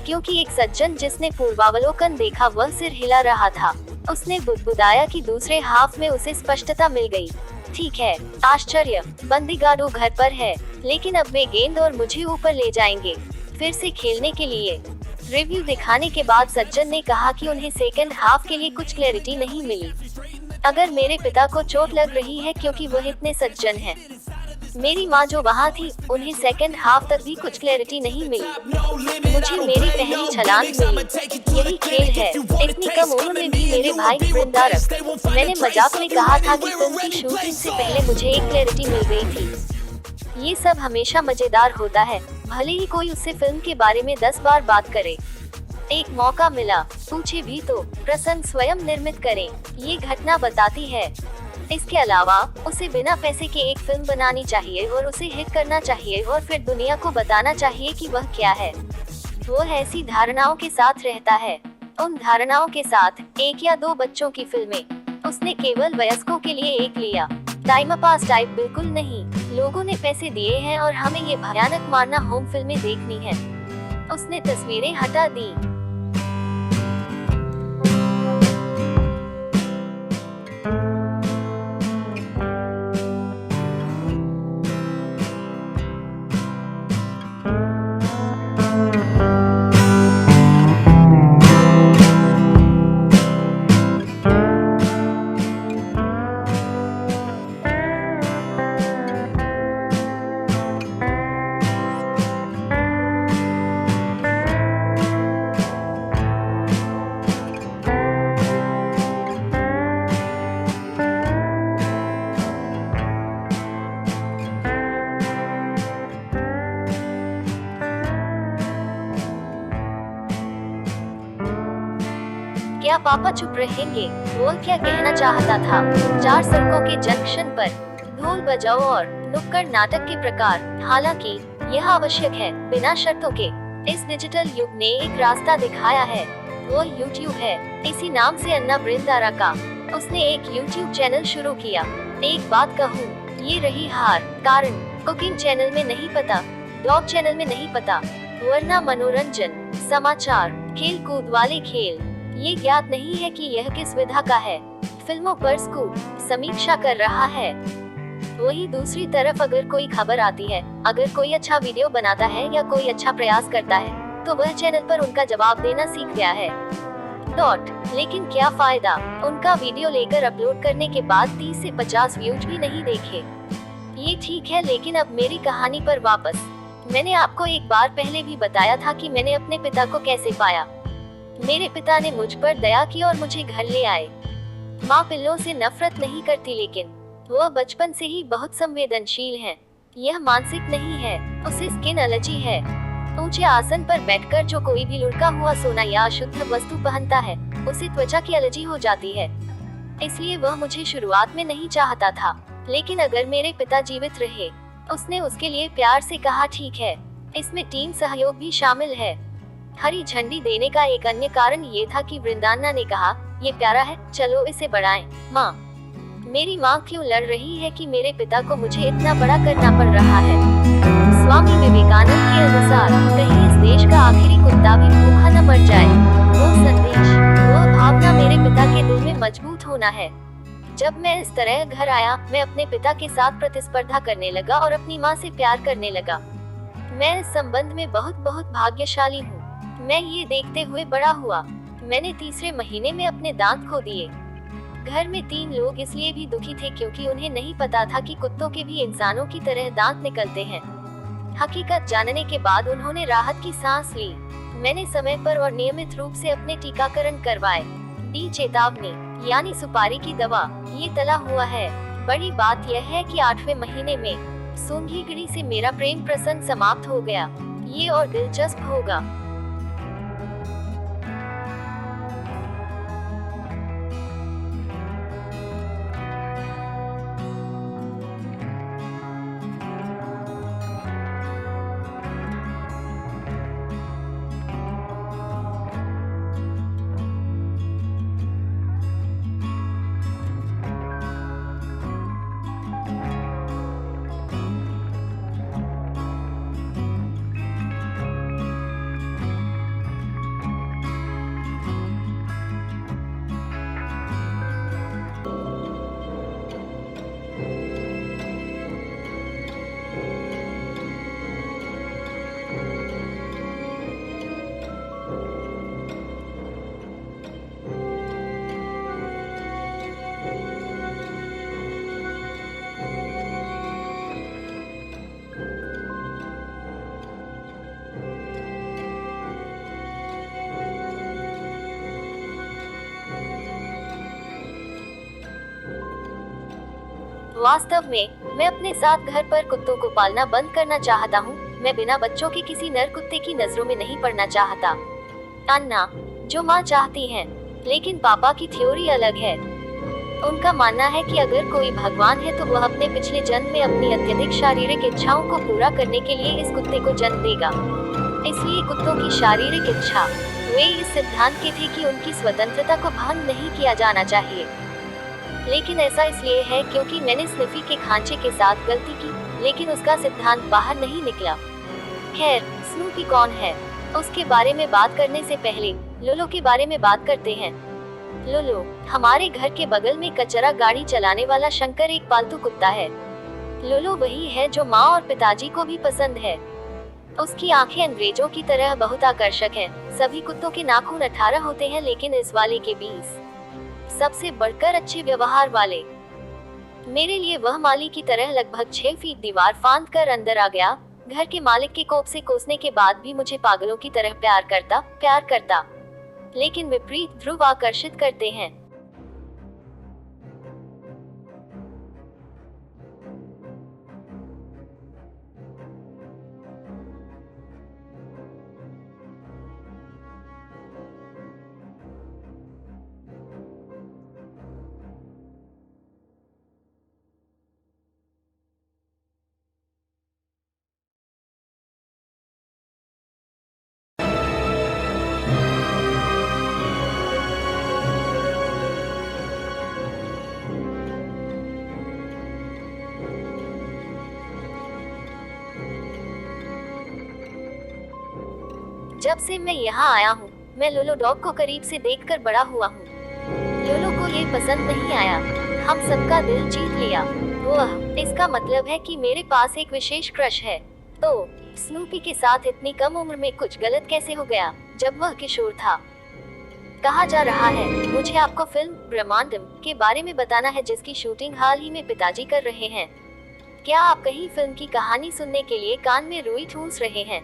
क्योंकि एक सज्जन जिसने पूर्वावलोकन देखा वह सिर हिला रहा था। उसने बुदबुदाया कि दूसरे हाफ में उसे स्पष्टता मिल गई। ठीक है, आश्चर्य, बंदीगाडो घर पर है, लेकिन अब वे गेंद और मुझे ऊपर ले जाएंगे फिर से खेलने के लिए। रिव्यू दिखाने के बाद सज्जन ने कहा कि उन्हें सेकंड हाफ के लिए कुछ क्लैरिटी नहीं मिली। अगर मेरे पिता को चोट लग रही है क्योंकि वह इतने सज्जन हैं। मेरी माँ जो वहाँ थी, उन्हें सेकंड हाफ तक भी कुछ क्लैरिटी नहीं मिली। मुझे मेरी पहली छलांग मिली। यही खेल है। इतनी कम उम्र में भी मेरे भाई वृंदारक। मैंने मजाक में कहा था कि फिल्म की शूटिंग से पहले मुझे एक क्लैरिटी मिल गई थी। ये सब हमेशा मजेदार होता है, भले ही कोई उससे फिल्म के बारे में 10 बार बात करे। एक मौका मिला, पूछे भी तो प्रसंग स्वयं निर्मित करें, ये घटना बताती है। इसके अलावा उसे बिना पैसे के एक फिल्म बनानी चाहिए और उसे हिट करना चाहिए और फिर दुनिया को बताना चाहिए कि वह क्या है। वो ऐसी धारणाओं के साथ रहता है, उन धारणाओं के साथ 1 या 2 बच्चों की फिल्में। उसने केवल वयस्कों के लिए एक लिया, टाइम पास टाइप बिल्कुल नहीं। लोगों ने पैसे दिए हैं और हमें ये भयानक मारना होम फिल्में देखनी है। उसने तस्वीरें हटा दी। क्या पापा चुप रहेंगे? वो क्या कहना चाहता था? 4 सड़कों के जंक्शन पर ढोल बजाओ और नुक्कड़ नाटक के प्रकार। हालांकि यह आवश्यक है, बिना शर्तों के। इस डिजिटल युग ने एक रास्ता दिखाया है, वो YouTube है। इसी नाम से अन्ना वृंदारका, उसने एक YouTube चैनल शुरू किया। एक बात कहूँ, ये रही हार, कारण कुकिंग चैनल में नहीं पता, डॉग चैनल में नहीं पता, वरना मनोरंजन, समाचार, खेल कूद वाले खेल। ये ज्ञात नहीं है कि यह किस विधा का है। फिल्मों पर स्कूप समीक्षा कर रहा है। वही दूसरी तरफ अगर कोई खबर आती है, अगर कोई अच्छा वीडियो बनाता है या कोई अच्छा प्रयास करता है, तो वह चैनल पर उनका जवाब देना सीख गया है। लेकिन क्या फायदा, उनका वीडियो लेकर अपलोड करने के बाद 30 से 50 व्यूज भी नहीं देखे। ये ठीक है, लेकिन अब मेरी कहानी पर वापस। मैंने आपको एक बार पहले भी बताया था कि मैंने अपने पिता को कैसे पाया। मेरे पिता ने मुझ पर दया की और मुझे घर ले आए। माँ पिल्लों से नफरत नहीं करती, लेकिन वह बचपन से ही बहुत संवेदनशील है। यह मानसिक नहीं है, उसे स्किन एलर्जी है। ऊंचे आसन पर बैठकर जो कोई भी लुढ़का हुआ सोना या अशुद्ध वस्तु पहनता है, उसे त्वचा की एलर्जी हो जाती है। इसलिए वह मुझे शुरुआत में नहीं चाहता था, लेकिन अगर मेरे पिता जीवित रहे, उसने उसके लिए प्यार से कहा ठीक है। इसमें टीम सहयोग भी शामिल है। हरी झंडी देने का एक अन्य कारण ये था कि वृंदाना ने कहा, ये प्यारा है, चलो इसे बढ़ाएं। माँ, मेरी माँ क्यों लड़ रही है कि मेरे पिता को मुझे इतना बड़ा करना पड़ रहा है। स्वामी विवेकानंद के अनुसार, कहीं इस देश का आखिरी कुत्ता भी भूखा न मर जाए। वो संदेश, वह भावना मेरे पिता के दिल में मजबूत होना है। जब मैं इस तरह घर आया, मैं अपने पिता के साथ प्रतिस्पर्धा करने लगा और अपनी माँ से प्यार करने लगा। मैं इस संबंध में बहुत बहुत भाग्यशाली हूँ। मैं ये देखते हुए बड़ा हुआ। मैंने तीसरे महीने में अपने दांत खो दिए। घर में 3 लोग इसलिए भी दुखी थे क्योंकि उन्हें नहीं पता था कि कुत्तों के भी इंसानों की तरह दांत निकलते हैं। हकीकत जानने के बाद उन्होंने राहत की सांस ली। मैंने समय पर और नियमित रूप से अपने टीकाकरण करवाए। डी चेतावनी यानी सुपारी की दवा, ये तला हुआ है। बड़ी बात यह है कि 8वें महीने में सूंघीगड़ी से मेरा प्रेम प्रसंग समाप्त हो गया। ये और दिलचस्प होगा। वास्तव में मैं अपने साथ घर पर कुत्तों को पालना बंद करना चाहता हूँ। मैं बिना बच्चों के किसी नर कुत्ते की नजरों में नहीं पड़ना चाहता। अन्ना, जो माँ चाहती हैं, लेकिन पापा की थ्योरी अलग है। उनका मानना है कि अगर कोई भगवान है तो वह अपने पिछले जन्म में अपनी अत्यधिक शारीरिक इच्छाओं को पूरा करने के लिए इस कुत्ते को जन्म देगा। इसलिए कुत्तों की शारीरिक इच्छा, वे इस सिद्धांत के थे कि उनकी स्वतंत्रता को भंग नहीं किया जाना चाहिए। लेकिन ऐसा इसलिए है क्योंकि मैंने स्निफी के खांचे के साथ गलती की, लेकिन उसका सिद्धांत बाहर नहीं निकला। खैर, स्नूपी कौन है, उसके बारे में बात करने से पहले लोलो के बारे में बात करते हैं। लोलो हमारे घर के बगल में कचरा गाड़ी चलाने वाला शंकर एक पालतू कुत्ता है। लोलो वही है जो माँ और पिताजी को भी पसंद है। उसकी आंखें अंग्रेजों की तरह बहुत आकर्षक हैं। सभी कुत्तों के नाखून 18 होते हैं, लेकिन इस वाले के 20। सबसे बढ़कर अच्छे व्यवहार वाले। मेरे लिए वह माली की तरह लगभग 6 फीट दीवार फांद कर अंदर आ गया। घर के मालिक के कोप से कोसने के बाद भी मुझे पागलों की तरह प्यार करता। लेकिन विपरीत ध्रुव आकर्षित करते हैं। जब से मैं यहाँ आया हूँ मैं लोलो डॉग को करीब से देखकर बड़ा हुआ हूँ। लोलो को ये पसंद नहीं आया। हम सबका दिल जीत लिया। वह इसका मतलब है कि मेरे पास एक विशेष क्रश है। तो स्नूपी के साथ इतनी कम उम्र में कुछ गलत कैसे हो गया जब वह किशोर था। कहा जा रहा है मुझे आपको फिल्म ब्रह्मांडम के बारे में बताना है जिसकी शूटिंग हाल ही में पिताजी कर रहे हैं। क्या आप कहीं फिल्म की कहानी सुनने के लिए कान में रुई ठूंस रहे हैं?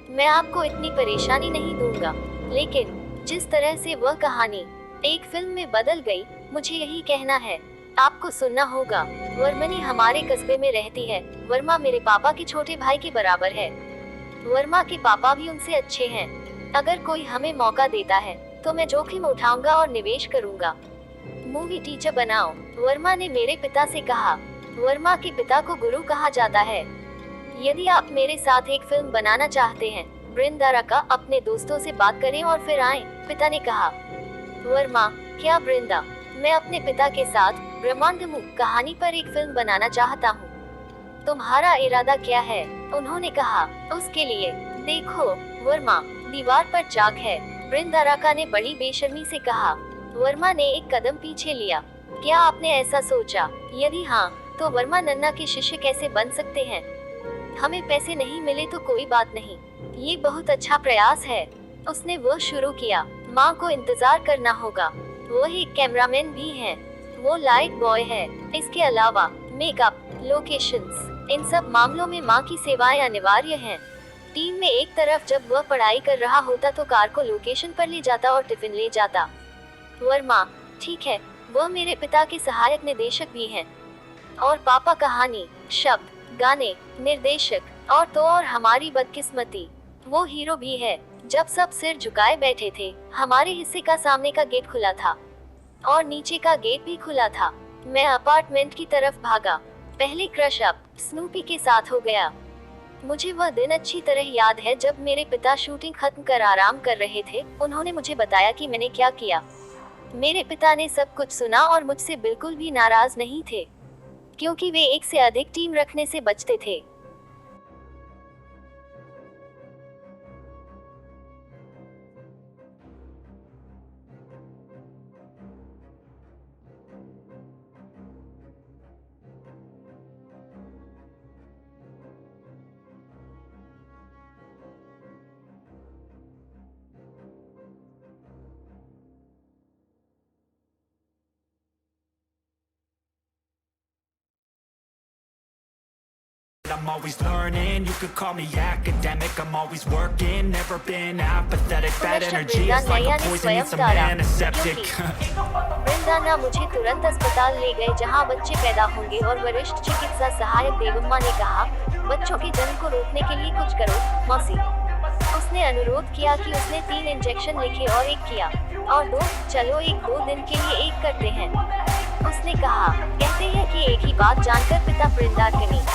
मैं आपको इतनी परेशानी नहीं दूंगा, लेकिन जिस तरह से वह कहानी एक फिल्म में बदल गई, मुझे यही कहना है, आपको सुनना होगा। वर्मनी हमारे कस्बे में रहती है। वर्मा मेरे पापा के छोटे भाई के बराबर है। वर्मा के पापा भी उनसे अच्छे हैं। अगर कोई हमें मौका देता है तो मैं जोखिम उठाऊंगा और निवेश करूंगा। मूवी टीचर बनाओ, वर्मा ने मेरे पिता से कहा। वर्मा के पिता को गुरु कहा जाता है। यदि आप मेरे साथ एक फिल्म बनाना चाहते हैं, ब्रिंदारा का अपने दोस्तों से बात करें और फिर आएं, पिता ने कहा। वर्मा, क्या ब्रिंदा, मैं अपने पिता के साथ ब्रह्मांडम कहानी पर एक फिल्म बनाना चाहता हूँ। तुम्हारा इरादा क्या है? उन्होंने कहा। उसके लिए देखो वर्मा, दीवार पर चाक है, ब्रिंदाराका ने बड़ी बेशर्मी से कहा। वर्मा ने एक कदम पीछे लिया। क्या आपने ऐसा सोचा? यदि हाँ, तो वर्मा नन्ना के शिष्य कैसे बन सकते हैं? हमें पैसे नहीं मिले तो कोई बात नहीं, ये बहुत अच्छा प्रयास है। उसने वो शुरू किया। माँ को इंतजार करना होगा। वो एक कैमरामैन भी है, वो लाइट बॉय है। इसके अलावा मेकअप, लोकेशंस, इन सब मामलों में माँ की सेवाएं अनिवार्य हैं। टीम में एक तरफ जब वह पढ़ाई कर रहा होता तो कार को लोकेशन पर ले जाता और टिफिन ले जाता। वर्मा, ठीक है, वह मेरे पिता के सहायक निर्देशक भी हैं। और पापा कहानी, शब्द, गाने, निर्देशक और तो और हमारी बदकिस्मती, वो हीरो भी है। जब सब सिर झुकाए बैठे थे, हमारे हिस्से का सामने का गेट खुला था और नीचे का गेट भी खुला था। मैं अपार्टमेंट की तरफ भागा। पहले क्रश अप स्नूपी के साथ हो गया। मुझे वह दिन अच्छी तरह याद है जब मेरे पिता शूटिंग खत्म कर आराम कर रहे थे। उन्होंने मुझे बताया कि मैंने क्या किया। मेरे पिता ने सब कुछ सुना और मुझसे बिल्कुल भी नाराज नहीं थे, क्योंकि वे एक से अधिक टीम रखने से बचते थे। I'm always learning, you could call me academic. I'm always working, never been apathetic. Bad energy is like a poison, it's a man, a septic. वृंदाना मुझे तुरंत अस्पताल ले गए जहां बच्चे पैदा होंगे और वरिष्ठ चिकित्सा सहायक देवम्मा ने कहा, बच्चों के जन्म को रोकने के लिए कुछ करो मौसी। उसने अनुरोध किया कि उसने 3 इंजेक्शन लिखे और एक किया और 2, चलो 1-2 दिन के लिए एक करते हैं। उसने कहा, कहते हैं कि एक ही बात जानकर पिता वृंदाकनी।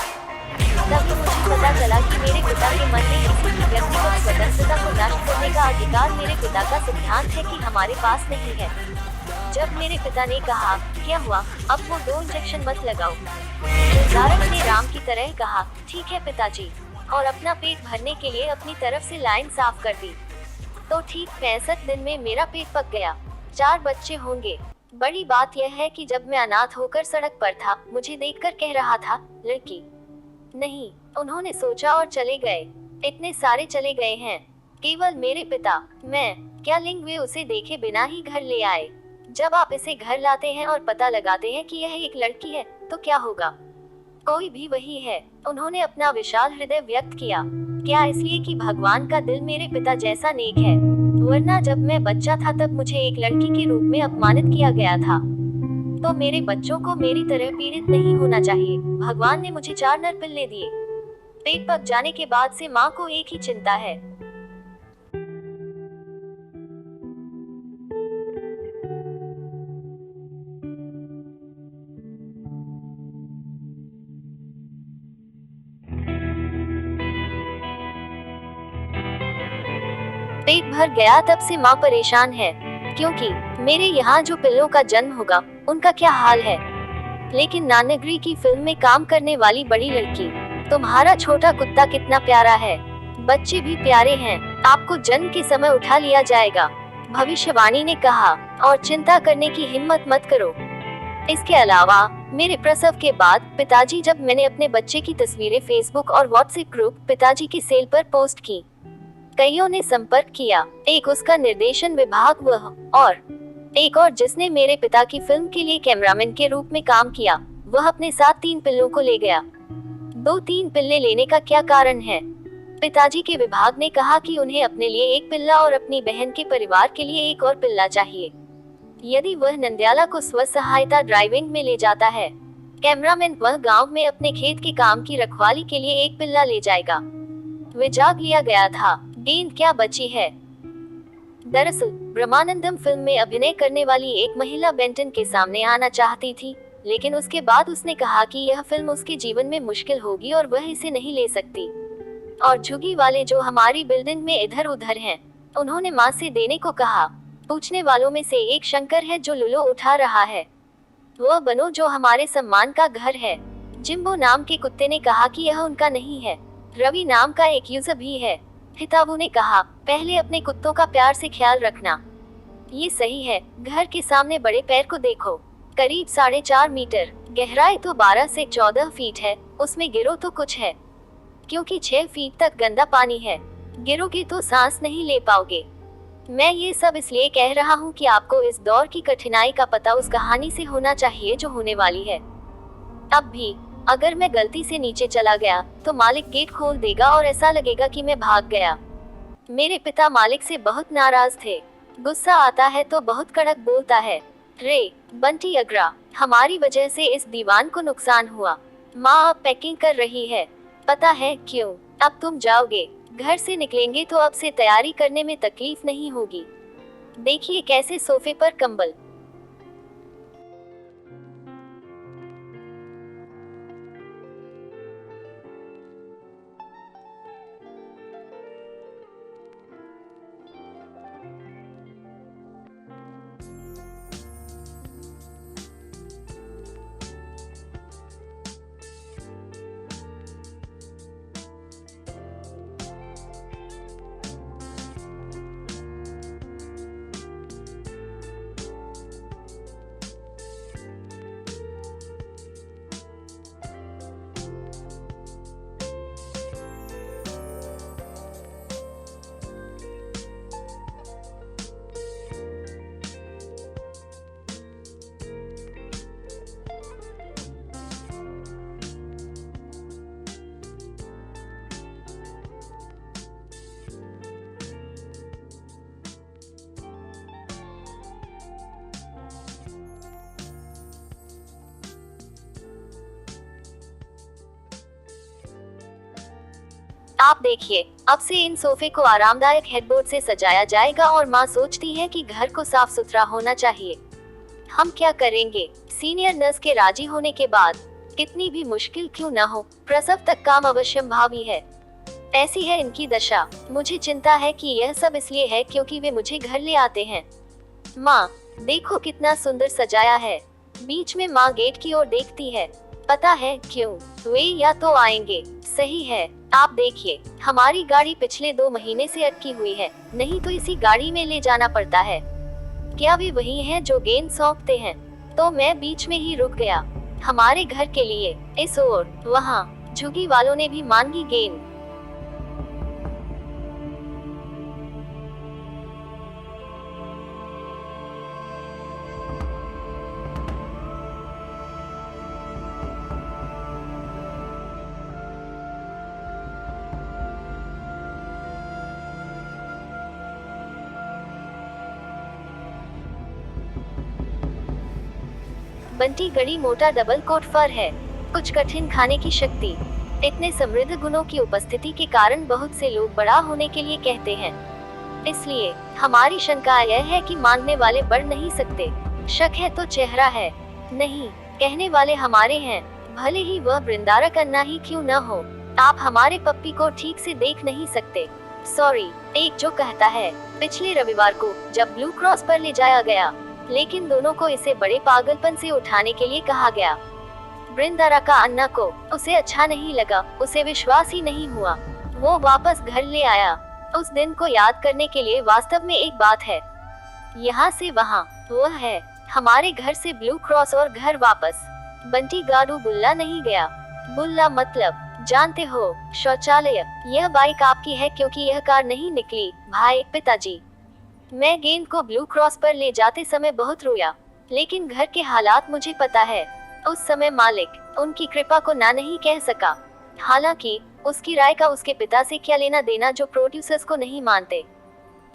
तभी मुझे पता चला कि मेरे पिता के मन में किसी भी व्यक्तिगत स्वतंत्रता को नष्ट करने का अधिकार मेरे पिता का सिद्धांत है कि हमारे पास नहीं है। जब मेरे पिता ने कहा, क्या हुआ, अब वो 2 इंजेक्शन मत लगाओ, निर्धारक ने राम की तरह कहा, ठीक है पिताजी, और अपना पेट भरने के लिए अपनी तरफ से लाइन साफ कर दी। तो ठीक 65 दिन में मेरा पेट पक गया। 4 बच्चे होंगे। बड़ी बात यह है कि जब मैं अनाथ होकर सड़क पर था, मुझे देखकर कह रहा था, लड़की नहीं। उन्होंने सोचा और चले गए। इतने सारे चले गए हैं, केवल मेरे पिता, मैं, क्या लिंग वे उसे देखे बिना ही घर ले आए। जब आप इसे घर लाते हैं और पता लगाते हैं कि यह एक लड़की है, तो क्या होगा? कोई भी वही है। उन्होंने अपना विशाल हृदय व्यक्त किया। क्या इसलिए कि भगवान का दिल मेरे पिता जैसा नेक है? वरना जब मैं बच्चा था तब मुझे एक लड़की के रूप में अपमानित किया गया था। तो मेरे बच्चों को मेरी तरह पीड़ित नहीं होना चाहिए। भगवान ने मुझे 4 नर पिल्ले दिए। पेट पक जाने के बाद से माँ को एक ही चिंता है, पेट भर गया तब से माँ परेशान है, क्योंकि मेरे यहाँ जो पिल्लों का जन्म होगा उनका क्या हाल है। लेकिन नानगरी की फिल्म में काम करने वाली बड़ी लड़की, तुम्हारा छोटा कुत्ता कितना प्यारा है। बच्चे भी प्यारे हैं, आपको जन्म के समय उठा लिया जाएगा, भविष्यवाणी ने कहा, और चिंता करने की हिम्मत मत करो। इसके अलावा मेरे प्रसव के बाद पिताजी, जब मैंने अपने बच्चे की तस्वीरें फेसबुक और व्हाट्सएप ग्रुप पिताजी की सेल पर पोस्ट की, कईयों ने संपर्क किया। एक उसका निर्देशन विभाग, वह और एक और जिसने मेरे पिता की फिल्म के लिए कैमरामैन के रूप में काम किया, वह अपने साथ 3 पिल्लों को ले गया। 2-3 पिल्ले लेने का क्या कारण है? पिताजी के विभाग ने कहा कि उन्हें अपने लिए 1 पिल्ला और अपनी बहन के परिवार के लिए 1 और पिल्ला चाहिए। यदि वह नंद्याला को स्व सहायता ड्राइविंग में ले जाता है, कैमरामैन वह गांव में अपने खेत के काम की रखवाली के लिए 1 पिल्ला ले जाएगा। विजाग लिया गया था, गेंद क्या बची है? दरअसल ब्रह्मानंदम फिल्म में अभिनय करने वाली एक महिला बेंटन के सामने आना चाहती थी, लेकिन उसके बाद उसने कहा कि यह फिल्म उसके जीवन में मुश्किल होगी और वह इसे नहीं ले सकती। और झुग्गी वाले जो हमारी बिल्डिंग में इधर उधर हैं, उन्होंने माँ से देने को कहा। पूछने वालों में से एक शंकर है जो लुलो उठा रहा है। वह बनो जो हमारे सम्मान का घर है। जिम्बो नाम के कुत्ते ने कहा कि यह उनका नहीं है। रवि नाम का एक यूजर भी है। हिताबू ने कहा, पहले अपने कुत्तों का प्यार से ख्याल रखना। ये सही है। घर के सामने बड़े पैर को देखो, करीब 4.5 मीटर, गहराई तो 12 से 14 फीट है। उसमें गिरो तो कुछ है, क्योंकि 6 फीट तक गंदा पानी है। गिरोगे तो सांस नहीं ले पाओगे। मैं ये सब इसलिए कह रहा हूँ कि आपको इस दौर की कठिनाई का पता उस कहानी से होना चाहिए जो होने वाली है। अब भी अगर मैं गलती से नीचे चला गया तो मालिक गेट खोल देगा और ऐसा लगेगा कि मैं भाग गया। मेरे पिता मालिक से बहुत नाराज थे। गुस्सा आता है तो बहुत कड़क बोलता है। रे बंटी अग्रा, हमारी वजह से इस दीवान को नुकसान हुआ। माँ अब पैकिंग कर रही है। पता है क्यों? अब तुम जाओगे, घर से निकलेंगे तो अब से तैयारी करने में तकलीफ नहीं होगी। देखिए कैसे सोफे पर कंबल। आप देखिए, अब से इन सोफे को आरामदायक हेडबोर्ड से सजाया जाएगा और माँ सोचती है कि घर को साफ सुथरा होना चाहिए। हम क्या करेंगे? सीनियर नर्स के राजी होने के बाद, कितनी भी मुश्किल क्यों न हो, प्रसव तक काम अवश्यंभावी है। ऐसी है इनकी दशा। मुझे चिंता है कि यह सब इसलिए है क्योंकि वे मुझे घर ले आते हैं। माँ देखो कितना सुंदर सजाया है। बीच में माँ गेट की ओर देखती है। पता है क्यों? वे या तो आएंगे। सही है। आप देखिए, हमारी गाड़ी पिछले 2 महीने से अटकी हुई है, नहीं तो इसी गाड़ी में ले जाना पड़ता है। क्या वे वही हैं जो गेंद सौंपते हैं? तो मैं बीच में ही रुक गया। हमारे घर के लिए इस ओर, वहाँ झुग्गी वालों ने भी मांगी गेंद। बंटी गड़ी मोटा डबल कोट फर है, कुछ कठिन खाने की शक्ति। इतने समृद्ध गुणों की उपस्थिति के कारण बहुत से लोग बड़ा होने के लिए कहते हैं। इसलिए हमारी शंका यह है कि मांगने वाले बढ़ नहीं सकते। शक है तो चेहरा है। नहीं, कहने वाले हमारे हैं, भले ही वह वृंदारा करना ही क्यों न हो। आप हमारे पप्पी को ठीक से देख नहीं सकते। सॉरी, एक जो कहता है। पिछले रविवार को जब ब्लू क्रॉस पर ले जाया गया, लेकिन दोनों को इसे बड़े पागलपन से उठाने के लिए कहा गया। वृंदारा का अन्ना को उसे अच्छा नहीं लगा, उसे विश्वास ही नहीं हुआ। वो वापस घर ले आया। उस दिन को याद करने के लिए वास्तव में एक बात है। यहाँ से वहाँ, वो है हमारे घर से ब्लू क्रॉस और घर वापस। बंटी गाड़ू बुल्ला नहीं गया। बुल्ला मतलब जानते हो, शौचालय। यह बाइक आपकी है क्योंकि यह कार नहीं निकली भाई पिताजी। मैं गेंद को ब्लू क्रॉस पर ले जाते समय बहुत रोया, लेकिन घर के हालात मुझे पता है। उस समय मालिक उनकी कृपा को ना नहीं कह सका। हालांकि उसकी राय का उसके पिता से क्या लेना देना जो प्रोड्यूसर्स को नहीं मानते।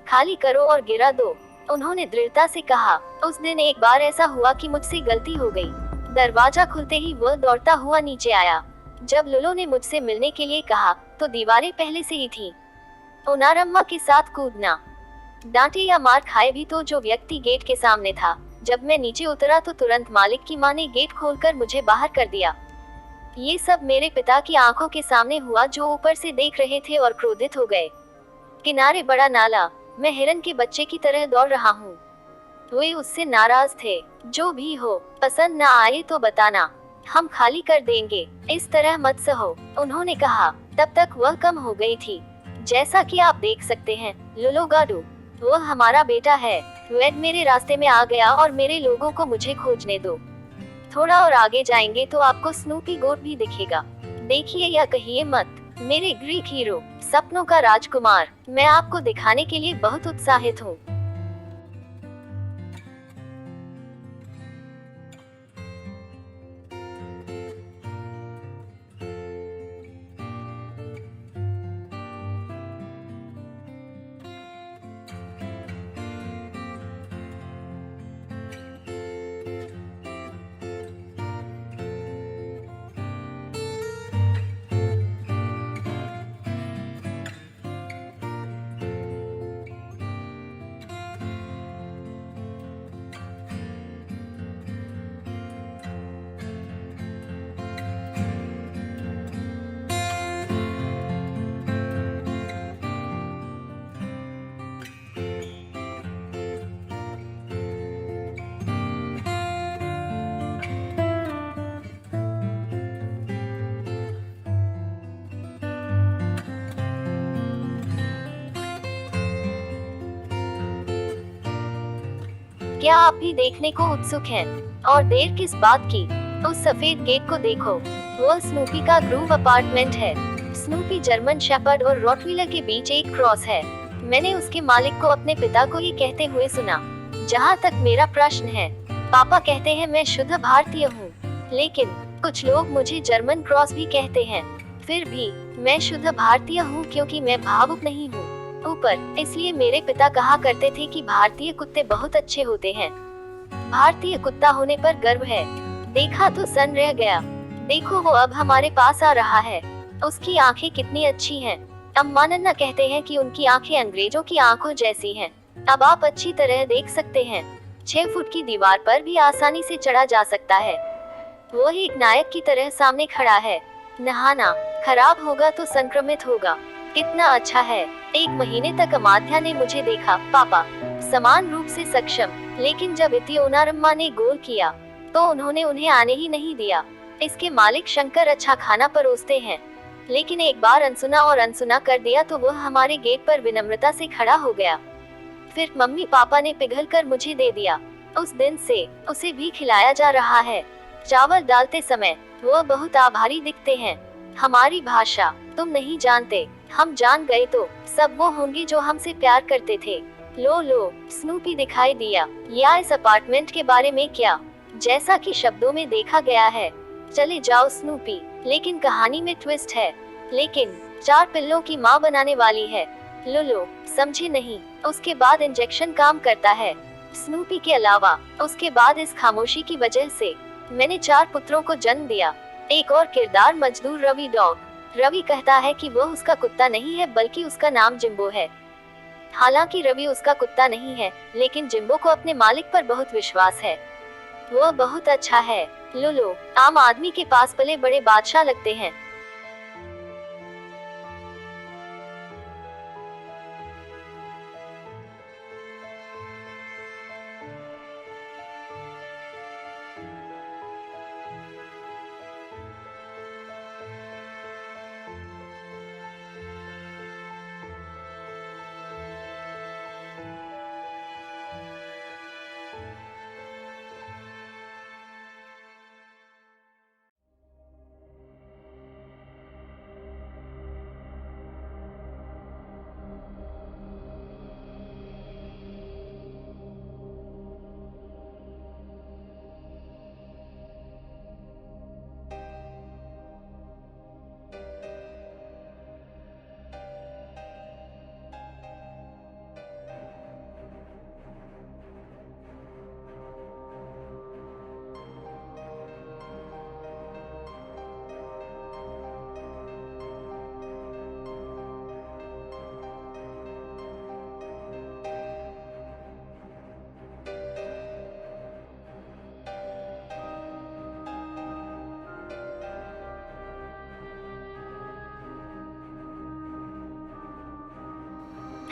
खाली करो और गिरा दो, उन्होंने दृढ़ता से कहा। उस दिन एक बार ऐसा हुआ कि मुझसे गलती हो गई। दरवाजा खुलते ही वह दौड़ता हुआ नीचे आया। जब लुलो ने मुझसे मिलने के लिए कहा तो दीवारें पहले से ही थी। ओनारम्मा के साथ कूदना, डांटे या मार खाए भी तो जो व्यक्ति गेट के सामने था। जब मैं नीचे उतरा तो तुरंत मालिक की मां ने गेट खोलकर मुझे बाहर कर दिया। ये सब मेरे पिता की आंखों के सामने हुआ जो ऊपर से देख रहे थे और क्रोधित हो गए। किनारे बड़ा नाला, मैं हिरन के बच्चे की तरह दौड़ रहा हूँ। वे उससे नाराज थे। जो भी हो, पसंद ना आए तो बताना, हम खाली कर देंगे। इस तरह मत सहो, उन्होंने कहा। तब तक वह कम हो गई थी। जैसा कि आप देख सकते हैं लुलो गाडू, वह हमारा बेटा है। वेड मेरे रास्ते में आ गया और मेरे लोगों को मुझे खोजने दो। थोड़ा और आगे जाएंगे तो आपको स्नूपी गोट भी दिखेगा। देखिए या कहिए मत, मेरे ग्रीक हीरो, सपनों का राजकुमार, मैं आपको दिखाने के लिए बहुत उत्साहित हूँ। क्या आप भी देखने को उत्सुक हैं? और देर किस बात की? उस सफेद गेट को देखो, वह स्नूपी का ग्रूव अपार्टमेंट है। स्नूपी जर्मन शेपर्ड और रॉटवीलर के बीच एक क्रॉस है। मैंने उसके मालिक को अपने पिता को ये कहते हुए सुना। जहाँ तक मेरा प्रश्न है, पापा कहते हैं मैं शुद्ध भारतीय हूँ, लेकिन कुछ लोग मुझे जर्मन क्रॉस भी कहते हैं। फिर भी मैं शुद्ध भारतीय हूँ क्योंकि मैं भावुक नहीं हूँ। ऊपर इसलिए मेरे पिता कहा करते थे कि भारतीय कुत्ते बहुत अच्छे होते हैं। भारतीय कुत्ता होने पर गर्व है। देखा तो सन रह गया। देखो वो अब हमारे पास आ रहा है। उसकी आंखें कितनी अच्छी हैं। अम्मा नन्ना कहते हैं कि उनकी आंखें अंग्रेजों की आंखों जैसी हैं। अब आप अच्छी तरह देख सकते हैं। 6 फुट की दीवार पर भी आसानी से चढ़ा जा सकता है। वो एक नायक की तरह सामने खड़ा है। नहाना खराब होगा तो संक्रमित होगा। कितना अच्छा है। 1 महीने तक अमाध्या ने मुझे देखा, पापा समान रूप से सक्षम, लेकिन जब इतियोनारम्मा ने गोल किया तो उन्होंने उन्हें आने ही नहीं दिया। इसके मालिक शंकर अच्छा खाना परोसते हैं, लेकिन एक बार अनसुना और अनसुना कर दिया तो वह हमारे गेट पर विनम्रता से खड़ा हो गया। फिर मम्मी पापा ने पिघलकर मुझे दे दिया। उस दिन से उसे भी खिलाया जा रहा है। चावल डालते समय वह बहुत आभारी दिखते हैं। हमारी भाषा तुम नहीं जानते, हम जान गए तो सब वो होंगे जो हमसे प्यार करते थे। लो लो, स्नूपी दिखाई दिया। या इस अपार्टमेंट के बारे में क्या? जैसा कि शब्दों में देखा गया है। चले जाओ स्नूपी, लेकिन कहानी में ट्विस्ट है। लेकिन 4 पिल्लों की माँ बनाने वाली है। लुलो समझे नहीं। उसके बाद इंजेक्शन काम करता है। स्नूपी के अलावा उसके बाद इस खामोशी की वजह से मैंने 4 पुत्रों को जन्म दिया। एक और किरदार मजदूर रवि डॉग। रवि कहता है कि वह उसका कुत्ता नहीं है बल्कि उसका नाम जिम्बो है। हालांकि रवि उसका कुत्ता नहीं है, लेकिन जिम्बो को अपने मालिक पर बहुत विश्वास है। वह बहुत अच्छा है। लुलो आम आदमी के पास पले बड़े बादशाह लगते हैं।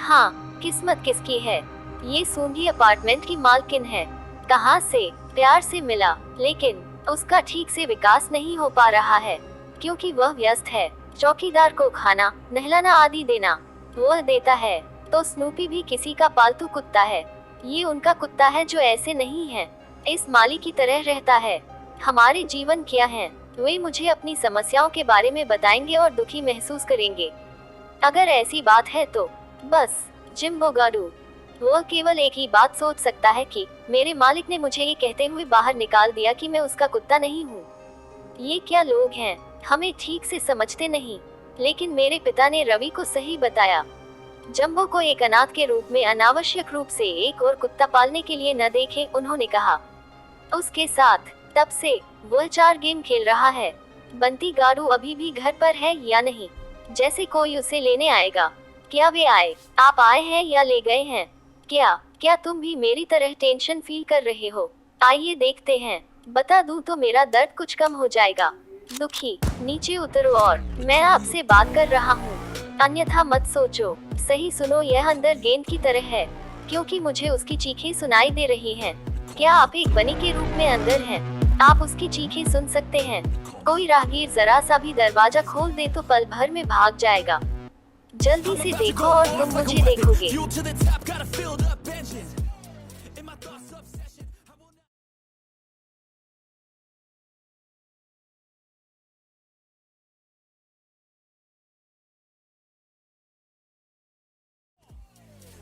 हाँ, किस्मत किसकी है? ये सूंघी अपार्टमेंट की मालकिन है। कहाँ से? प्यार से मिला, लेकिन उसका ठीक से विकास नहीं हो पा रहा है क्योंकि वह व्यस्त है। चौकीदार को खाना, नहलाना आदि देना वह देता है। तो स्नूपी भी किसी का पालतू कुत्ता है। ये उनका कुत्ता है जो ऐसे नहीं है, इस माली की तरह रहता है। हमारे जीवन क्या हैं? वे मुझे अपनी समस्याओं के बारे में बताएंगे और दुखी महसूस करेंगे। अगर ऐसी बात है तो बस जिम्बो गाडू। वह केवल एक ही बात सोच सकता है कि मेरे मालिक ने मुझे ये कहते हुए बाहर निकाल दिया कि मैं उसका कुत्ता नहीं हूँ। ये क्या लोग हैं, हमें ठीक से समझते नहीं। लेकिन मेरे पिता ने रवि को सही बताया। जम्बो को एक अनाथ के रूप में अनावश्यक रूप से एक और कुत्ता पालने के लिए न देखें, उन्होंने कहा। उसके साथ तब से वह 4 गेम खेल रहा है। बंटी गाडू अभी भी घर पर है या नहीं? जैसे कोई उसे लेने आएगा। क्या वे आए? आप आए हैं या ले गए हैं? क्या तुम भी मेरी तरह टेंशन फील कर रहे हो? आइए देखते हैं। बता दूं तो मेरा दर्द कुछ कम हो जाएगा। दुखी, नीचे उतरो और मैं आपसे बात कर रहा हूँ, अन्यथा मत सोचो। सही सुनो, यह अंदर गेंद की तरह है क्योंकि मुझे उसकी चीखें सुनाई दे रही हैं। क्या आप एक बनी के रूप में अंदर हैं? आप उसकी चीखें सुन सकते हैं। कोई राहगीर जरा सा भी दरवाजा खोल दे तो पल भर में भाग जाएगा। जल्दी से देखो और तुम मुझे देखोगे। Fuel to the top, got a filled up engine. In my thoughts obsession, I will not.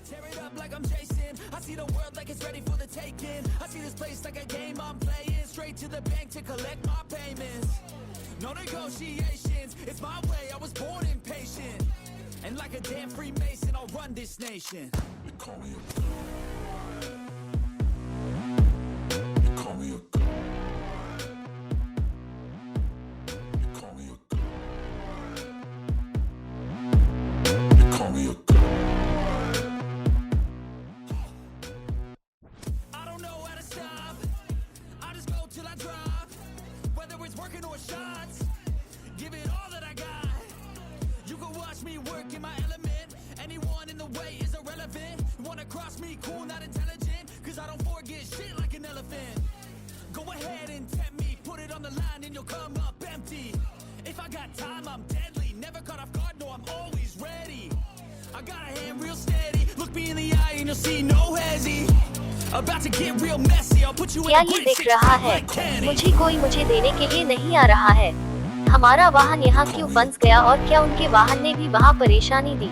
Tear it up like I'm Jason. I see the world like it's ready for the taking. I see this place like a game I'm playing. Straight to the bank to collect my payments. No negotiations, it's my way, I was born impatient. And like a damn Freemason, I'll run this nation. You call me a You call me a You call me a You call me a I don't know how to stop. I just go till I drop. Whether it's working or shots, give it all that I got. You can watch me work in my element. Anyone in the way is irrelevant. You wanna cross me, cool, not intelligent. Cause I don't forget shit like an elephant. Go ahead and tempt me, put it on the line and you'll come up empty. If I got time, I'm deadly. Never caught off guard, no, I'm always ready. I got a hand real steady. Look me in the eye and you'll see no hezzy. About to get real messy. I'll put you in क्या a ये great दिख रहा है? मुझे कोई मुझे देने के लिए नहीं आ रहा है। हमारा वाहन यहाँ क्यों फंस गया और क्या उनके वाहन ने भी वहाँ परेशानी दी?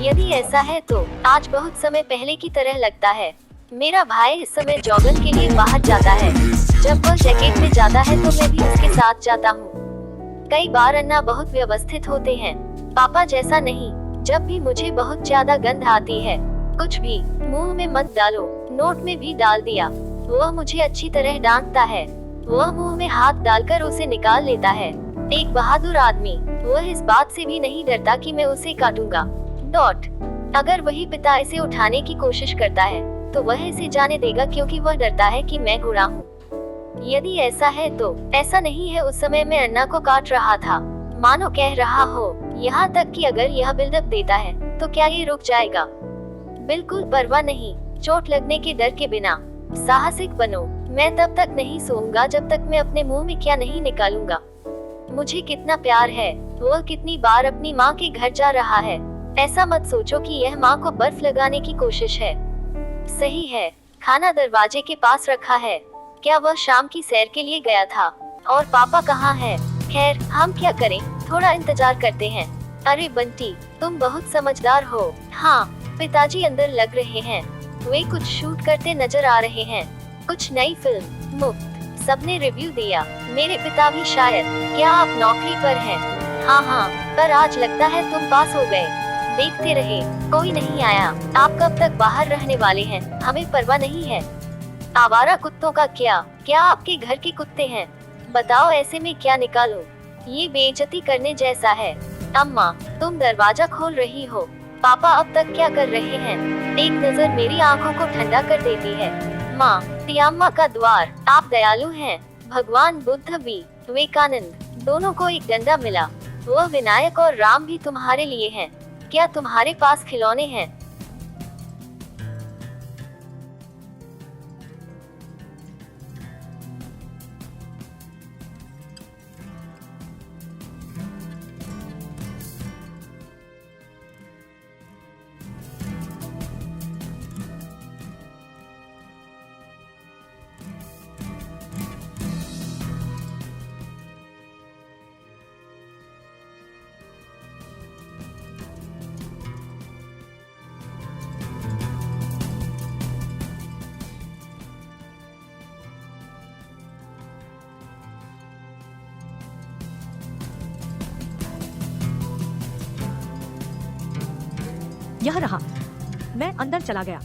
यदि ऐसा है तो आज बहुत समय पहले की तरह लगता है। मेरा भाई इस समय जॉगिंग के लिए बाहर जाता है। जब वह जैकेट में जाता है तो मैं भी उसके साथ जाता हूँ। कई बार अन्ना बहुत व्यवस्थित होते हैं, पापा जैसा नहीं। जब भी मुझे बहुत ज्यादा गंध आती है, कुछ भी मुंह में मत डालो, नोट में भी डाल दिया। वह मुझे अच्छी तरह डांटता है। वह मुंह में हाथ डालकर उसे निकाल लेता है। एक बहादुर आदमी। वह इस बात से भी नहीं डरता कि मैं उसे काटूंगा। अगर वही पिता इसे उठाने की कोशिश करता है तो वह इसे जाने देगा क्योंकि वह डरता है कि मैं घोड़ा हूँ। यदि ऐसा है तो ऐसा नहीं है। उस समय मैं अन्ना को काट रहा था, मानो कह रहा हो, यहाँ तक कि अगर यह बिल्डअप देता है तो क्या ये रुक जाएगा? बिल्कुल परवाह नहीं, चोट लगने के डर के बिना साहसिक बनो। मैं तब तक नहीं सोऊंगा जब तक मैं अपने मुंह में क्या नहीं निकालूंगा। मुझे कितना प्यार है। वह कितनी बार अपनी माँ के घर जा रहा है। ऐसा मत सोचो कि यह माँ को बर्फ लगाने की कोशिश है। सही है, खाना दरवाजे के पास रखा है। क्या वह शाम की सैर के लिए गया था? और पापा कहाँ है? खैर, हम क्या करें, थोड़ा इंतजार करते हैं। अरे बंटी, तुम बहुत समझदार हो। हाँ, पिताजी अंदर लग रहे हैं। वे कुछ शूट करते नजर आ रहे हैं। कुछ नई फिल्म मुफ्त। सबने रिव्यू दिया। मेरे पिता भी शायद। क्या आप नौकरी पर हैं? हाँ, पर आज लगता है तुम पास हो गए। देखते रहे, कोई नहीं आया। आप कब तक बाहर रहने वाले हैं? हमें परवाह नहीं है। आवारा कुत्तों का क्या आपके घर के कुत्ते हैं? बताओ ऐसे में क्या निकालूं? ये बेइज्जती करने जैसा है। अम्मा, तुम दरवाजा खोल रही हो। पापा अब तक क्या कर रहे हैं? एक नजर मेरी आंखों को ठंडा कर देती है। माँ, तियाम्मा का द्वार। आप दयालु हैं। भगवान बुद्ध भी, विवेकानंद, दोनों को एक डंडा मिला। वह विनायक और राम भी तुम्हारे लिए हैं। क्या तुम्हारे पास खिलौने हैं? यह रहा। मैं अंदर चला गया।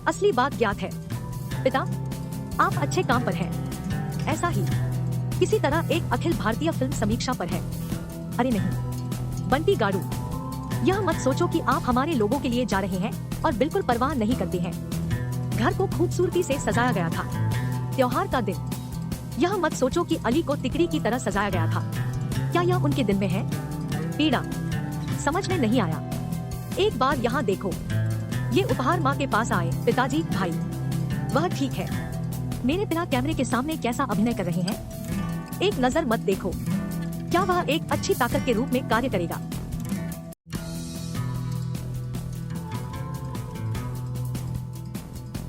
असली बात ज्ञात है। पिता, आप अच्छे काम पर हैं। ऐसा ही किसी तरह एक अखिल भारतीय फिल्म समीक्षा पर है। अरे नहीं बंटी गारू, यह मत सोचो कि आप हमारे लोगों के लिए जा रहे हैं और बिल्कुल परवाह नहीं करते हैं। घर को खूबसूरती से सजाया गया था। त्योहार का दिन। यह मत सोचो कि अली को तिकड़ी की तरह सजाया गया था। क्या यह उनके दिल में है? पीड़ा समझ में नहीं आया। एक बार यहाँ देखो। ये उपहार माँ के पास आए। पिताजी, भाई, वह ठीक है। मेरे पिता कैमरे के सामने कैसा अभिनय कर रहे हैं? एक नजर मत देखो। क्या वह एक अच्छी ताकत के रूप में कार्य करेगा?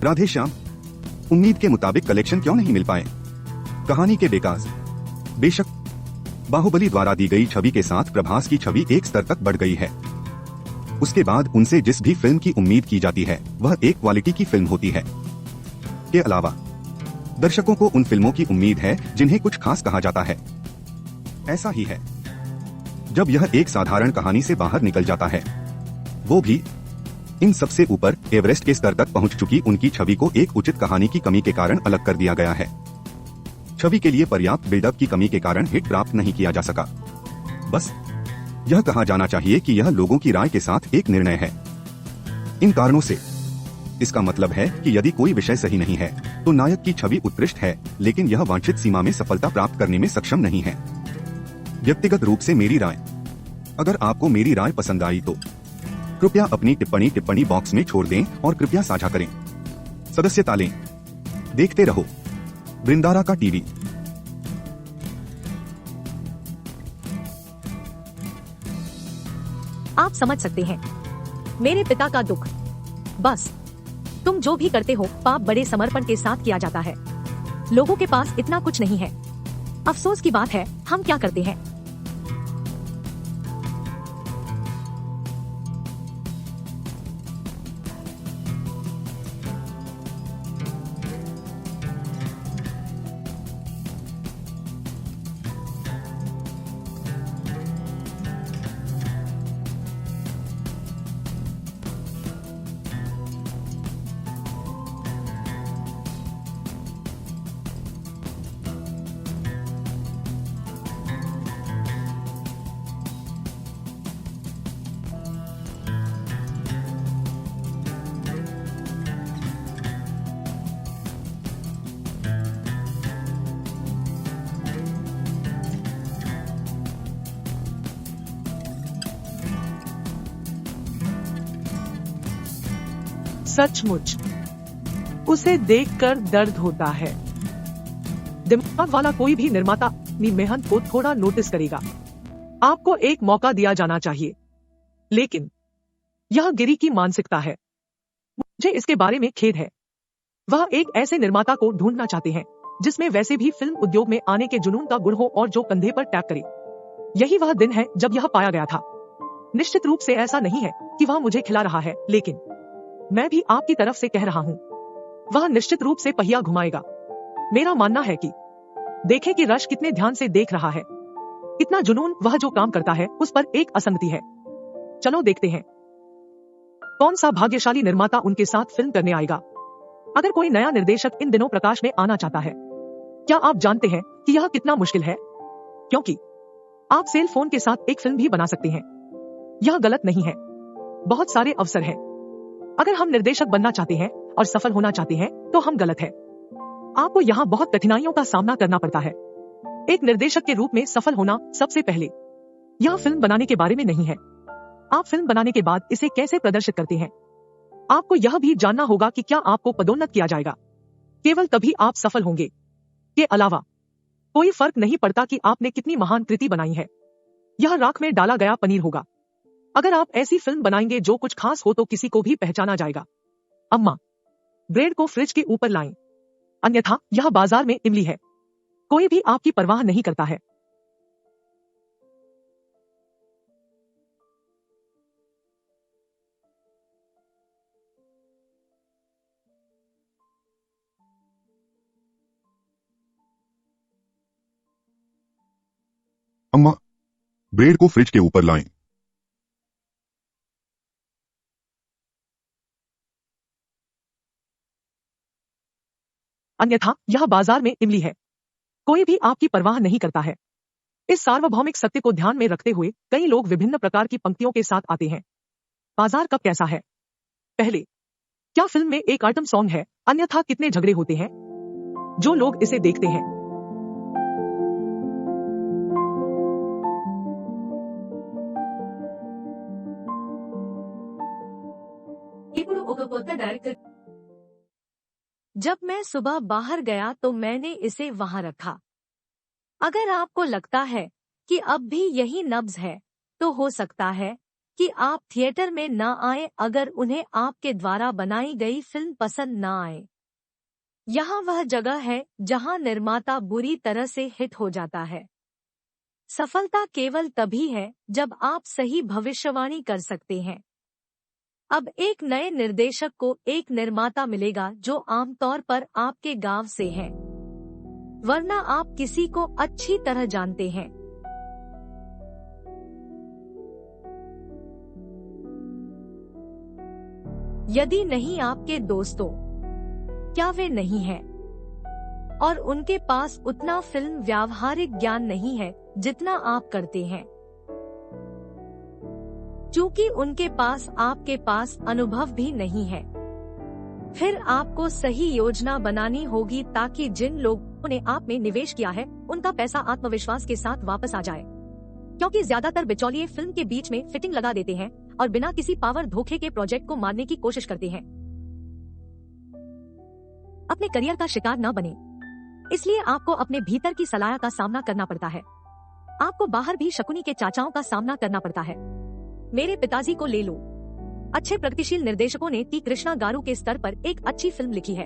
राधे श्याम, उम्मीद के मुताबिक कलेक्शन क्यों नहीं मिल पाए? कहानी के बेकाज। बेशक बाहुबली द्वारा दी गई छवि के साथ प्रभास की छवि एक स्तर तक बढ़ गई है। उसके बाद उनसे जिस भी फिल्म की उम्मीद की जाती है वह एक क्वालिटी की फिल्म होती है। के अलावा दर्शकों को उन फिल्मों की उम्मीद है जिन्हें कुछ खास कहा जाता है। ऐसा ही है जब यह एक साधारण कहानी से बाहर निकल जाता है, वो भी इन सबसे ऊपर एवरेस्ट के स्तर तक पहुंच चुकी उनकी छवि को एक उचित कहानी की कमी के कारण अलग कर दिया गया है। छवि के लिए पर्याप्त बिल्डअप की कमी के कारण हिट प्राप्त नहीं किया जा सका। बस यह कहा जाना चाहिए कि यह लोगों की राय के साथ एक निर्णय है। इन कारणों से इसका मतलब है कि यदि कोई विषय सही नहीं है तो नायक की छवि उत्कृष्ट है लेकिन यह वांछित सीमा में सफलता प्राप्त करने में सक्षम नहीं है। व्यक्तिगत रूप से मेरी राय, अगर आपको मेरी राय पसंद आई तो कृपया अपनी टिप्पणी बॉक्स में छोड़ दें और कृपया साझा करें। सदस्यता लें। देखते रहो वृंदारा का टीवी। आप समझ सकते हैं मेरे पिता का दुख। बस तुम जो भी करते हो पाप बड़े समर्पण के साथ किया जाता है। लोगों के पास इतना कुछ नहीं है। अफसोस की बात है, हम क्या करते हैं? सचमुच उसे देखकर दर्द होता है। दिमाग वाला कोई भी निर्माता अपनी मेहनत को थोड़ा नोटिस करेगा। आपको एक मौका दिया जाना चाहिए, लेकिन यह गिरी की मानसिकता है। मुझे इसके बारे में खेद है। वह एक ऐसे निर्माता को ढूंढना चाहते हैं जिसमें वैसे भी फिल्म उद्योग में आने के जुनून का गुण हो और जो कंधे पर टैप करे। यही वह दिन है जब यह पाया गया था। निश्चित रूप से ऐसा नहीं है कि वह मुझे खिला रहा है, लेकिन मैं भी आपकी तरफ से कह रहा हूँ, वह निश्चित रूप से पहिया घुमाएगा। मेरा मानना है कि देखें कि रश कितने ध्यान से देख रहा है, कितना जुनून वह जो काम करता है उस पर एक असंगति है। चलो देखते हैं कौन सा भाग्यशाली निर्माता उनके साथ फिल्म करने आएगा। अगर कोई नया निर्देशक इन दिनों प्रकाश में आना चाहता है, क्या आप जानते हैं कि यह कितना मुश्किल है? क्योंकि आप सेल फोन के साथ एक फिल्म भी बना सकते हैं। यह गलत नहीं है। बहुत सारे अवसर हैं। अगर हम निर्देशक बनना चाहते हैं और सफल होना चाहते हैं तो हम गलत हैं। आपको यहाँ बहुत कठिनाइयों का सामना करना पड़ता है। एक निर्देशक के रूप में सफल होना सबसे पहले यह फिल्म बनाने के बारे में नहीं है। आप फिल्म बनाने के बाद इसे कैसे प्रदर्शित करते हैं। आपको यह भी जानना होगा कि क्या आपको पदोन्नत किया जाएगा। केवल तभी आप सफल होंगे। के अलावा कोई फर्क नहीं पड़ता कि आपने कितनी महान कृति बनाई है। यह राख में डाला गया पनीर होगा। अगर आप ऐसी फिल्म बनाएंगे जो कुछ खास हो तो किसी को भी पहचाना जाएगा। अम्मा, ब्रेड को फ्रिज के ऊपर लाएं, अन्यथा यह बाजार में इमली है। कोई भी आपकी परवाह नहीं करता है। अम्मा, ब्रेड को फ्रिज के ऊपर लाएं। अन्यथा यह बाजार में इमली है। कोई भी आपकी परवाह नहीं करता है। इस सार्वभौमिक सत्य को ध्यान में रखते हुए कई लोग विभिन्न प्रकार की पंक्तियों के साथ आते हैं। बाजार कब कैसा है? पहले, क्या फिल्म में एक आइटम सॉन्ग है? अन्यथा कितने झगड़े होते हैं? जो लोग इसे देखते हैं जब मैं सुबह बाहर गया तो मैंने इसे वहां रखा। अगर आपको लगता है कि अब भी यही नब्ज है, तो हो सकता है कि आप थिएटर में न आए अगर उन्हें आपके द्वारा बनाई गई फिल्म पसंद न आए। यहाँ वह जगह है जहाँ निर्माता बुरी तरह से हिट हो जाता है। सफलता केवल तभी है जब आप सही भविष्यवाणी कर सकते हैं। अब एक नए निर्देशक को एक निर्माता मिलेगा जो आमतौर पर आपके गांव से है, वरना आप किसी को अच्छी तरह जानते हैं। यदि नहीं आपके दोस्तों, क्या वे नहीं हैं? और उनके पास उतना फिल्म व्यावहारिक ज्ञान नहीं है जितना आप करते हैं, क्योंकि उनके पास आपके पास अनुभव भी नहीं है। फिर आपको सही योजना बनानी होगी ताकि जिन लोगों ने आप में निवेश किया है उनका पैसा आत्मविश्वास के साथ वापस आ जाए, क्योंकि ज्यादातर बिचौलिए फिल्म के बीच में फिटिंग लगा देते हैं और बिना किसी पावर धोखे के प्रोजेक्ट को मारने की कोशिश करते हैं। अपने करियर का शिकार न बने, इसलिए आपको अपने भीतर की सलाह का सामना करना पड़ता है। आपको बाहर भी शकुनी के चाचाओं का सामना करना पड़ता है। मेरे पिताजी को ले लो। अच्छे प्रगतिशील निर्देशकों ने टी कृष्णा गारू के स्तर पर एक अच्छी फिल्म लिखी है।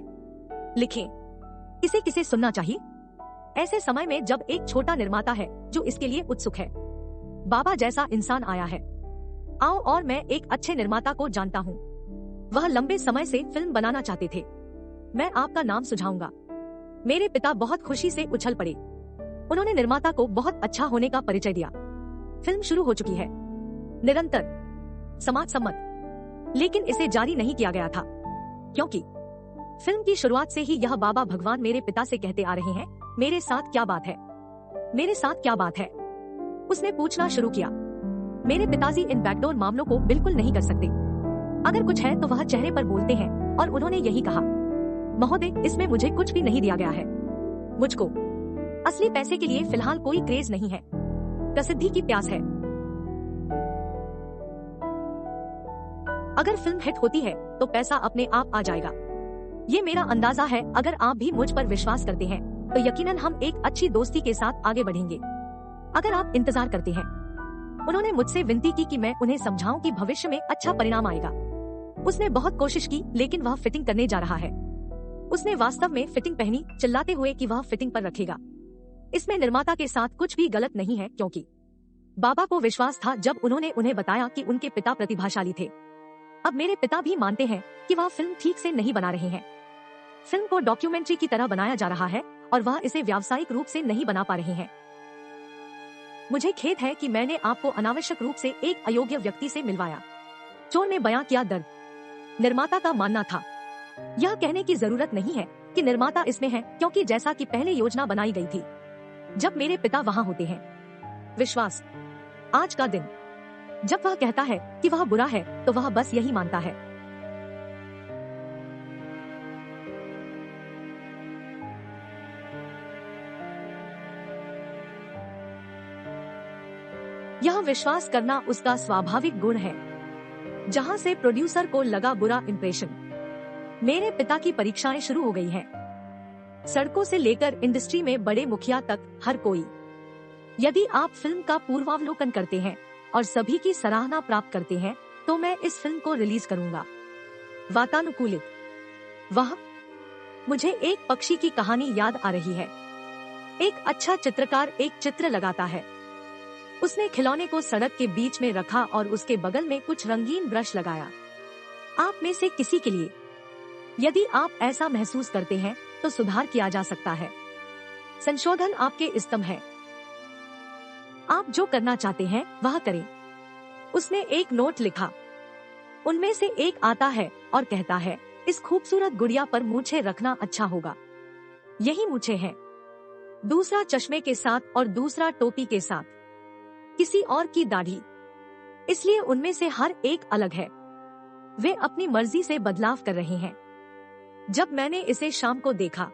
लिखें। इसे किसे सुनना चाहिए? ऐसे समय में जब एक छोटा निर्माता है जो इसके लिए उत्सुक है। बाबा जैसा इंसान आया है। आओ, और मैं एक अच्छे निर्माता को जानता हूँ। वह लंबे समय से फिल्म बनाना चाहते थे। मैं आपका नाम सुझाऊंगा। मेरे पिता बहुत खुशी से उछल पड़े। उन्होंने निर्माता को बहुत अच्छा होने का परिचय दिया। फिल्म शुरू हो चुकी है, निरंतर, समाज सम्मत, लेकिन इसे जारी नहीं किया गया था, क्योंकि फिल्म की शुरुआत से ही यह बाबा भगवान मेरे पिता से कहते आ रहे हैं, मेरे साथ क्या बात है, मेरे साथ क्या बात है। उसने पूछना शुरू किया। मेरे पिताजी इन बैकडोर मामलों को बिल्कुल नहीं कर सकते। अगर कुछ है तो वह चेहरे पर बोलते हैं, और उन्होंने यही कहा, महोदय, इसमें मुझे कुछ भी नहीं दिया गया है। मुझको असली पैसे के लिए फिलहाल कोई क्रेज नहीं है, प्रसिद्धि की प्यास है। अगर फिल्म हिट होती है तो पैसा अपने आप आ जाएगा। ये मेरा अंदाजा है। अगर आप भी मुझ पर विश्वास करते हैं तो यकीनन हम एक अच्छी दोस्ती के साथ आगे बढ़ेंगे। अगर आप इंतजार करते हैं। उन्होंने मुझसे विनती की कि मैं उन्हें समझाऊं कि भविष्य में अच्छा परिणाम आएगा। उसने बहुत कोशिश की, लेकिन वह फिटिंग करने जा रहा है। उसने वास्तव में फिटिंग पहनी, चिल्लाते हुए कि वह फिटिंग पर रखेगा। इसमें निर्माता के साथ कुछ भी गलत नहीं है, क्योंकि बाबा को विश्वास था जब उन्होंने उन्हें बताया कि उनके पिता प्रतिभाशाली थे। अब मेरे पिता भी मानते हैं कि वह फिल्म ठीक से नहीं बना रहे हैं। फिल्म को डॉक्यूमेंट्री की तरह बनाया जा रहा है और वह इसे व्यावसायिक रूप से नहीं बना पा रहे हैं। मुझे खेद है कि मैंने आपको अनावश्यक रूप से एक अयोग्य व्यक्ति से मिलवाया। चोर ने बयां किया दर्द। निर्माता का मानना था। यह कहने की जरूरत नहीं है कि निर्माता इसमें है, क्योंकि जैसा कि पहले योजना बनाई गई थी, जब मेरे पिता वहां होते हैं। विश्वास। आज का दिन, जब वह कहता है कि वह बुरा है तो वह बस यही मानता है। यह विश्वास करना उसका स्वाभाविक गुण है। जहां से प्रोड्यूसर को लगा बुरा इंप्रेशन। मेरे पिता की परीक्षाएं शुरू हो गई हैं। सड़कों से लेकर इंडस्ट्री में बड़े मुखिया तक हर कोई। यदि आप फिल्म का पूर्वावलोकन करते हैं और सभी की सराहना प्राप्त करते हैं तो मैं इस फिल्म को रिलीज करूंगा। वातानुकूलित। वह, मुझे एक पक्षी की कहानी याद आ रही है। एक अच्छा चित्रकार एक चित्र लगाता है। उसने खिलौने को सड़क के बीच में रखा और उसके बगल में कुछ रंगीन ब्रश लगाया। आप में से किसी के लिए, यदि आप ऐसा महसूस करते हैं तो सुधार किया जा सकता है। संशोधन आपके स्तंभ है। आप जो करना चाहते हैं वह करें। उसने एक नोट लिखा। उनमें से एक आता है और कहता है, इस खूबसूरत गुड़िया पर मूछें रखना अच्छा होगा। यही मूछें हैं, दूसरा चश्मे के साथ और दूसरा टोपी के साथ, किसी और की दाढ़ी, इसलिए उनमें से हर एक अलग है। वे अपनी मर्जी से बदलाव कर रहे हैं। जब मैंने इसे शाम को देखा,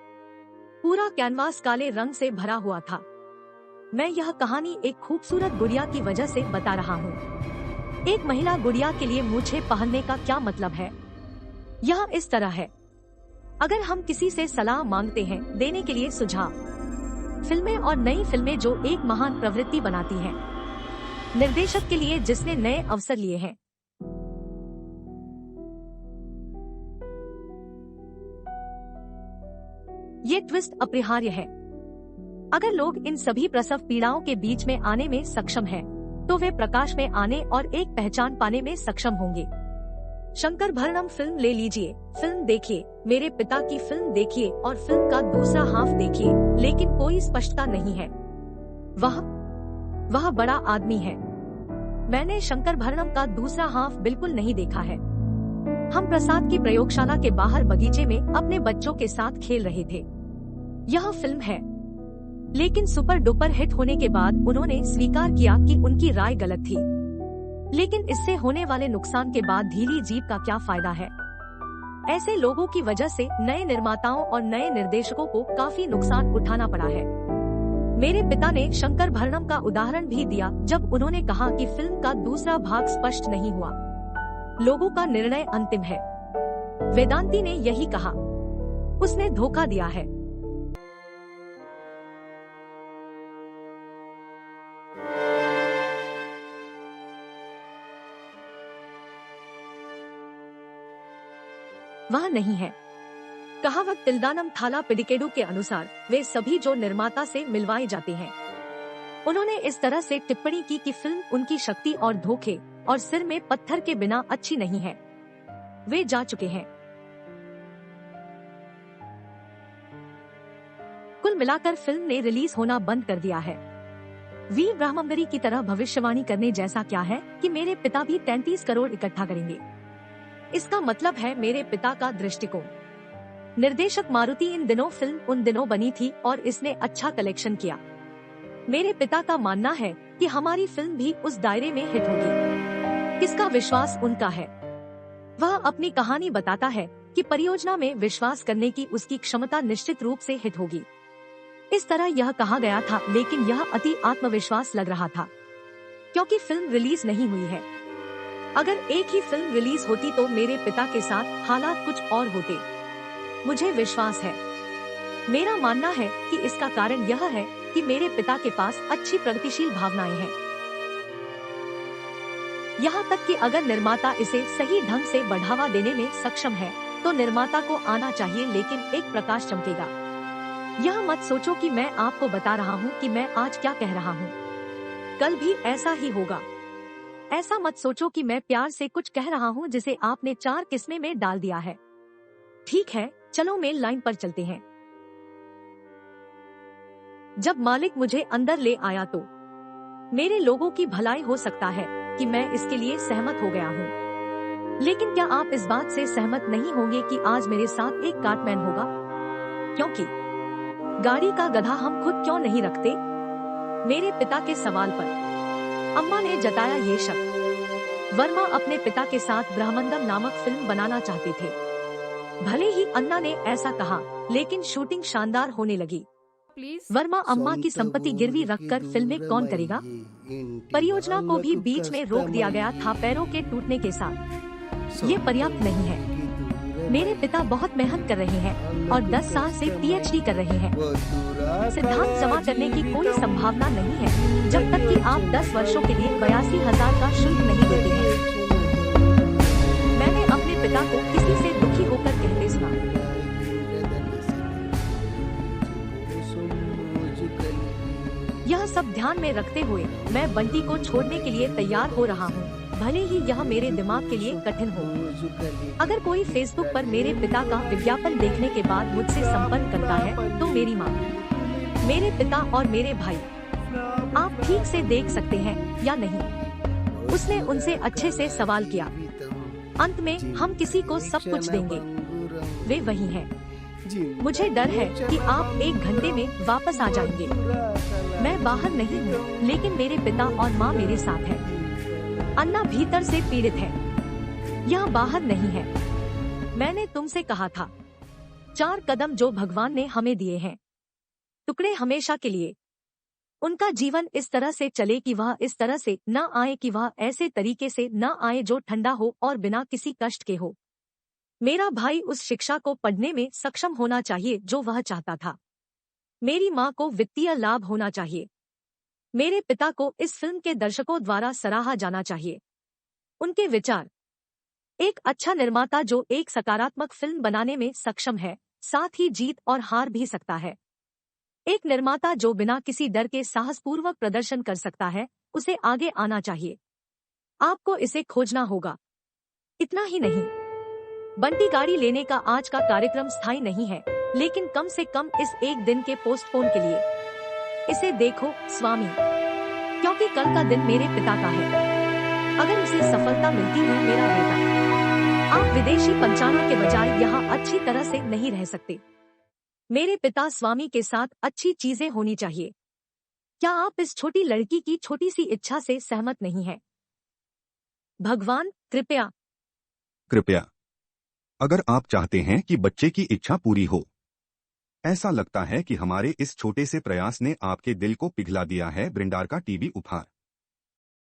पूरा कैनवास काले रंग से भरा हुआ था। मैं यह कहानी एक खूबसूरत गुड़िया की वजह से बता रहा हूँ। एक महिला गुड़िया के लिए मूछें पहनने का क्या मतलब है? यह इस तरह है। अगर हम किसी से सलाह मांगते हैं, देने के लिए सुझाव, फिल्में और नई फिल्में जो एक महान प्रवृत्ति बनाती हैं, निर्देशक के लिए जिसने नए अवसर लिए हैं। ये ट्विस्ट अपरिहार्य है। अगर लोग इन सभी प्रसव पीड़ाओं के बीच में आने में सक्षम हैं, तो वे प्रकाश में आने और एक पहचान पाने में सक्षम होंगे। शंकर भरणम फिल्म ले लीजिए, फिल्म देखिए, मेरे पिता की फिल्म देखिए और फिल्म का दूसरा हाफ देखिए, लेकिन कोई स्पष्टता नहीं है। वह बड़ा आदमी है। मैंने शंकर भरणम का दूसरा हाफ बिल्कुल नहीं देखा है। हम प्रसाद की प्रयोगशाला के बाहर बगीचे में अपने बच्चों के साथ खेल रहे थे। यह फिल्म है, लेकिन सुपर डुपर हिट होने के बाद उन्होंने स्वीकार किया कि उनकी राय गलत थी। लेकिन इससे होने वाले नुकसान के बाद ढीली जीभ का क्या फायदा है? ऐसे लोगों की वजह से नए निर्माताओं और नए निर्देशकों को काफी नुकसान उठाना पड़ा है। मेरे पिता ने शंकर भरणम का उदाहरण भी दिया जब उन्होंने कहा कि फिल्म का दूसरा भाग स्पष्ट नहीं हुआ। लोगों का निर्णय अंतिम है। वेदांती ने यही कहा। उसने धोखा दिया है। वह नहीं है। कहावत तिल्दानम थाला पिडिकेडू के अनुसार वे सभी जो निर्माता से मिलवाए जाते हैं। उन्होंने इस तरह से टिप्पणी की कि फिल्म उनकी शक्ति और धोखे और सिर में पत्थर के बिना अच्छी नहीं है। वे जा चुके हैं। कुल मिलाकर फिल्म ने रिलीज होना बंद कर दिया है। वी ब्रह्मंगरी की तरह भविष्यवाणी करने जैसा क्या है कि मेरे पिता भी 33 करोड़ इकट्ठा करेंगे। इसका मतलब है मेरे पिता का दृष्टिकोण। निर्देशक मारुति इन दिनों फिल्म उन दिनों बनी थी और इसने अच्छा कलेक्शन किया। मेरे पिता का मानना है कि हमारी फिल्म भी उस दायरे में हिट होगी। किसका विश्वास उनका है। वह अपनी कहानी बताता है कि परियोजना में विश्वास करने की उसकी क्षमता निश्चित रूप से हिट होगी। इस तरह यह कहा गया था, लेकिन यह अति आत्मविश्वास लग रहा था क्योंकि फिल्म रिलीज नहीं हुई है। अगर एक ही फिल्म रिलीज होती तो मेरे पिता के साथ हालात कुछ और होते। मुझे विश्वास है। मेरा मानना है कि इसका कारण यह है कि मेरे पिता के पास अच्छी प्रगतिशील भावनाएं हैं। यहाँ तक कि अगर निर्माता इसे सही ढंग से बढ़ावा देने में सक्षम है, तो निर्माता को आना चाहिए, लेकिन एक प्रकाश चमकेगा। यह मत सोचो कि मैं आपको बता रहा हूँ कि मैं आज क्या कह रहा हूँ, कल भी ऐसा ही होगा। ऐसा मत सोचो कि मैं प्यार से कुछ कह रहा हूँ जिसे आपने 4 किस्में में डाल दिया है। ठीक है, चलो मेल लाइन पर चलते हैं। जब मालिक मुझे अंदर ले आया तो मेरे लोगों की भलाई हो सकता है कि मैं इसके लिए सहमत हो गया हूँ, लेकिन क्या आप इस बात से सहमत नहीं होंगे कि आज मेरे साथ एक कार्टमैन होगा? क्योंकि गाड़ी का गधा हम खुद क्यों नहीं रखते? मेरे पिता के सवाल पर अम्मा ने जताया ये शक। वर्मा अपने पिता के साथ ब्रह्मंडम नामक फिल्म बनाना चाहते थे। भले ही अन्ना ने ऐसा कहा, लेकिन शूटिंग शानदार होने लगी। वर्मा अम्मा की संपत्ति गिरवी रखकर फिल्में कौन करेगा? परियोजना को भी बीच में रोक दिया गया था पैरों के टूटने के साथ। ये पर्याप्त नहीं है। मेरे पिता बहुत मेहनत कर रहे हैं और 10 साल से PhD कर रहे हैं। सिद्धांत जमा करने की कोई संभावना नहीं है जब तक कि आप 10 वर्षों के लिए 82,000 का शुल्क नहीं देते हैं। मैंने अपने पिता को किसी से दुखी होकर कहते सुना। यह सब ध्यान में रखते हुए मैं बंटी को छोड़ने के लिए तैयार हो रहा हूँ, भले ही यह मेरे दिमाग के लिए कठिन हो। अगर कोई फेसबुक पर मेरे पिता का विज्ञापन देखने के बाद मुझसे संपर्क करता है तो मेरी माँ, मेरे पिता और मेरे भाई, आप ठीक से देख सकते हैं या नहीं? उसने उनसे अच्छे से सवाल किया। अंत में हम किसी को सब कुछ देंगे। वे वही हैं। मुझे डर है कि आप 1 घंटे में वापस आ जाएंगे। मैं बाहर नहीं हूँ, लेकिन मेरे पिता और माँ मेरे साथ है। अन्ना भीतर से पीड़ित है, यह बाहर नहीं है। मैंने तुमसे कहा था 4 कदम जो भगवान ने हमें दिए हैं, टुकड़े हमेशा के लिए। उनका जीवन इस तरह से चले कि वह इस तरह से न आए कि वह ऐसे तरीके से न आए जो ठंडा हो और बिना किसी कष्ट के हो। मेरा भाई उस शिक्षा को पढ़ने में सक्षम होना चाहिए जो वह चाहता था। मेरी माँ को वित्तीय लाभ होना चाहिए। मेरे पिता को इस फिल्म के दर्शकों द्वारा सराहा जाना चाहिए। उनके विचार, एक अच्छा निर्माता जो एक सकारात्मक फिल्म बनाने में सक्षम है, साथ ही जीत और हार भी सकता है। एक निर्माता जो बिना किसी डर के साहसपूर्वक प्रदर्शन कर सकता है, उसे आगे आना चाहिए। आपको इसे खोजना होगा। इतना ही नहीं, बंटी गाड़ी लेने का आज का कार्यक्रम स्थायी नहीं है, लेकिन कम से कम इस 1 दिन के पोस्टपोन के लिए इसे देखो स्वामी, क्योंकि कल का दिन मेरे पिता का है। अगर उसे सफलता मिलती है मेरा बेटा, आप विदेशी पंचांग के बजाय यहाँ अच्छी तरह से नहीं रह सकते। मेरे पिता स्वामी के साथ अच्छी चीजें होनी चाहिए। क्या आप इस छोटी लड़की की छोटी सी इच्छा से सहमत नहीं हैं? भगवान कृपया अगर आप चाहते हैं कि बच्चे की इच्छा पूरी हो। ऐसा लगता है कि हमारे इस छोटे से प्रयास ने आपके दिल को पिघला दिया है। ब्रिंडार का टीवी उपहार।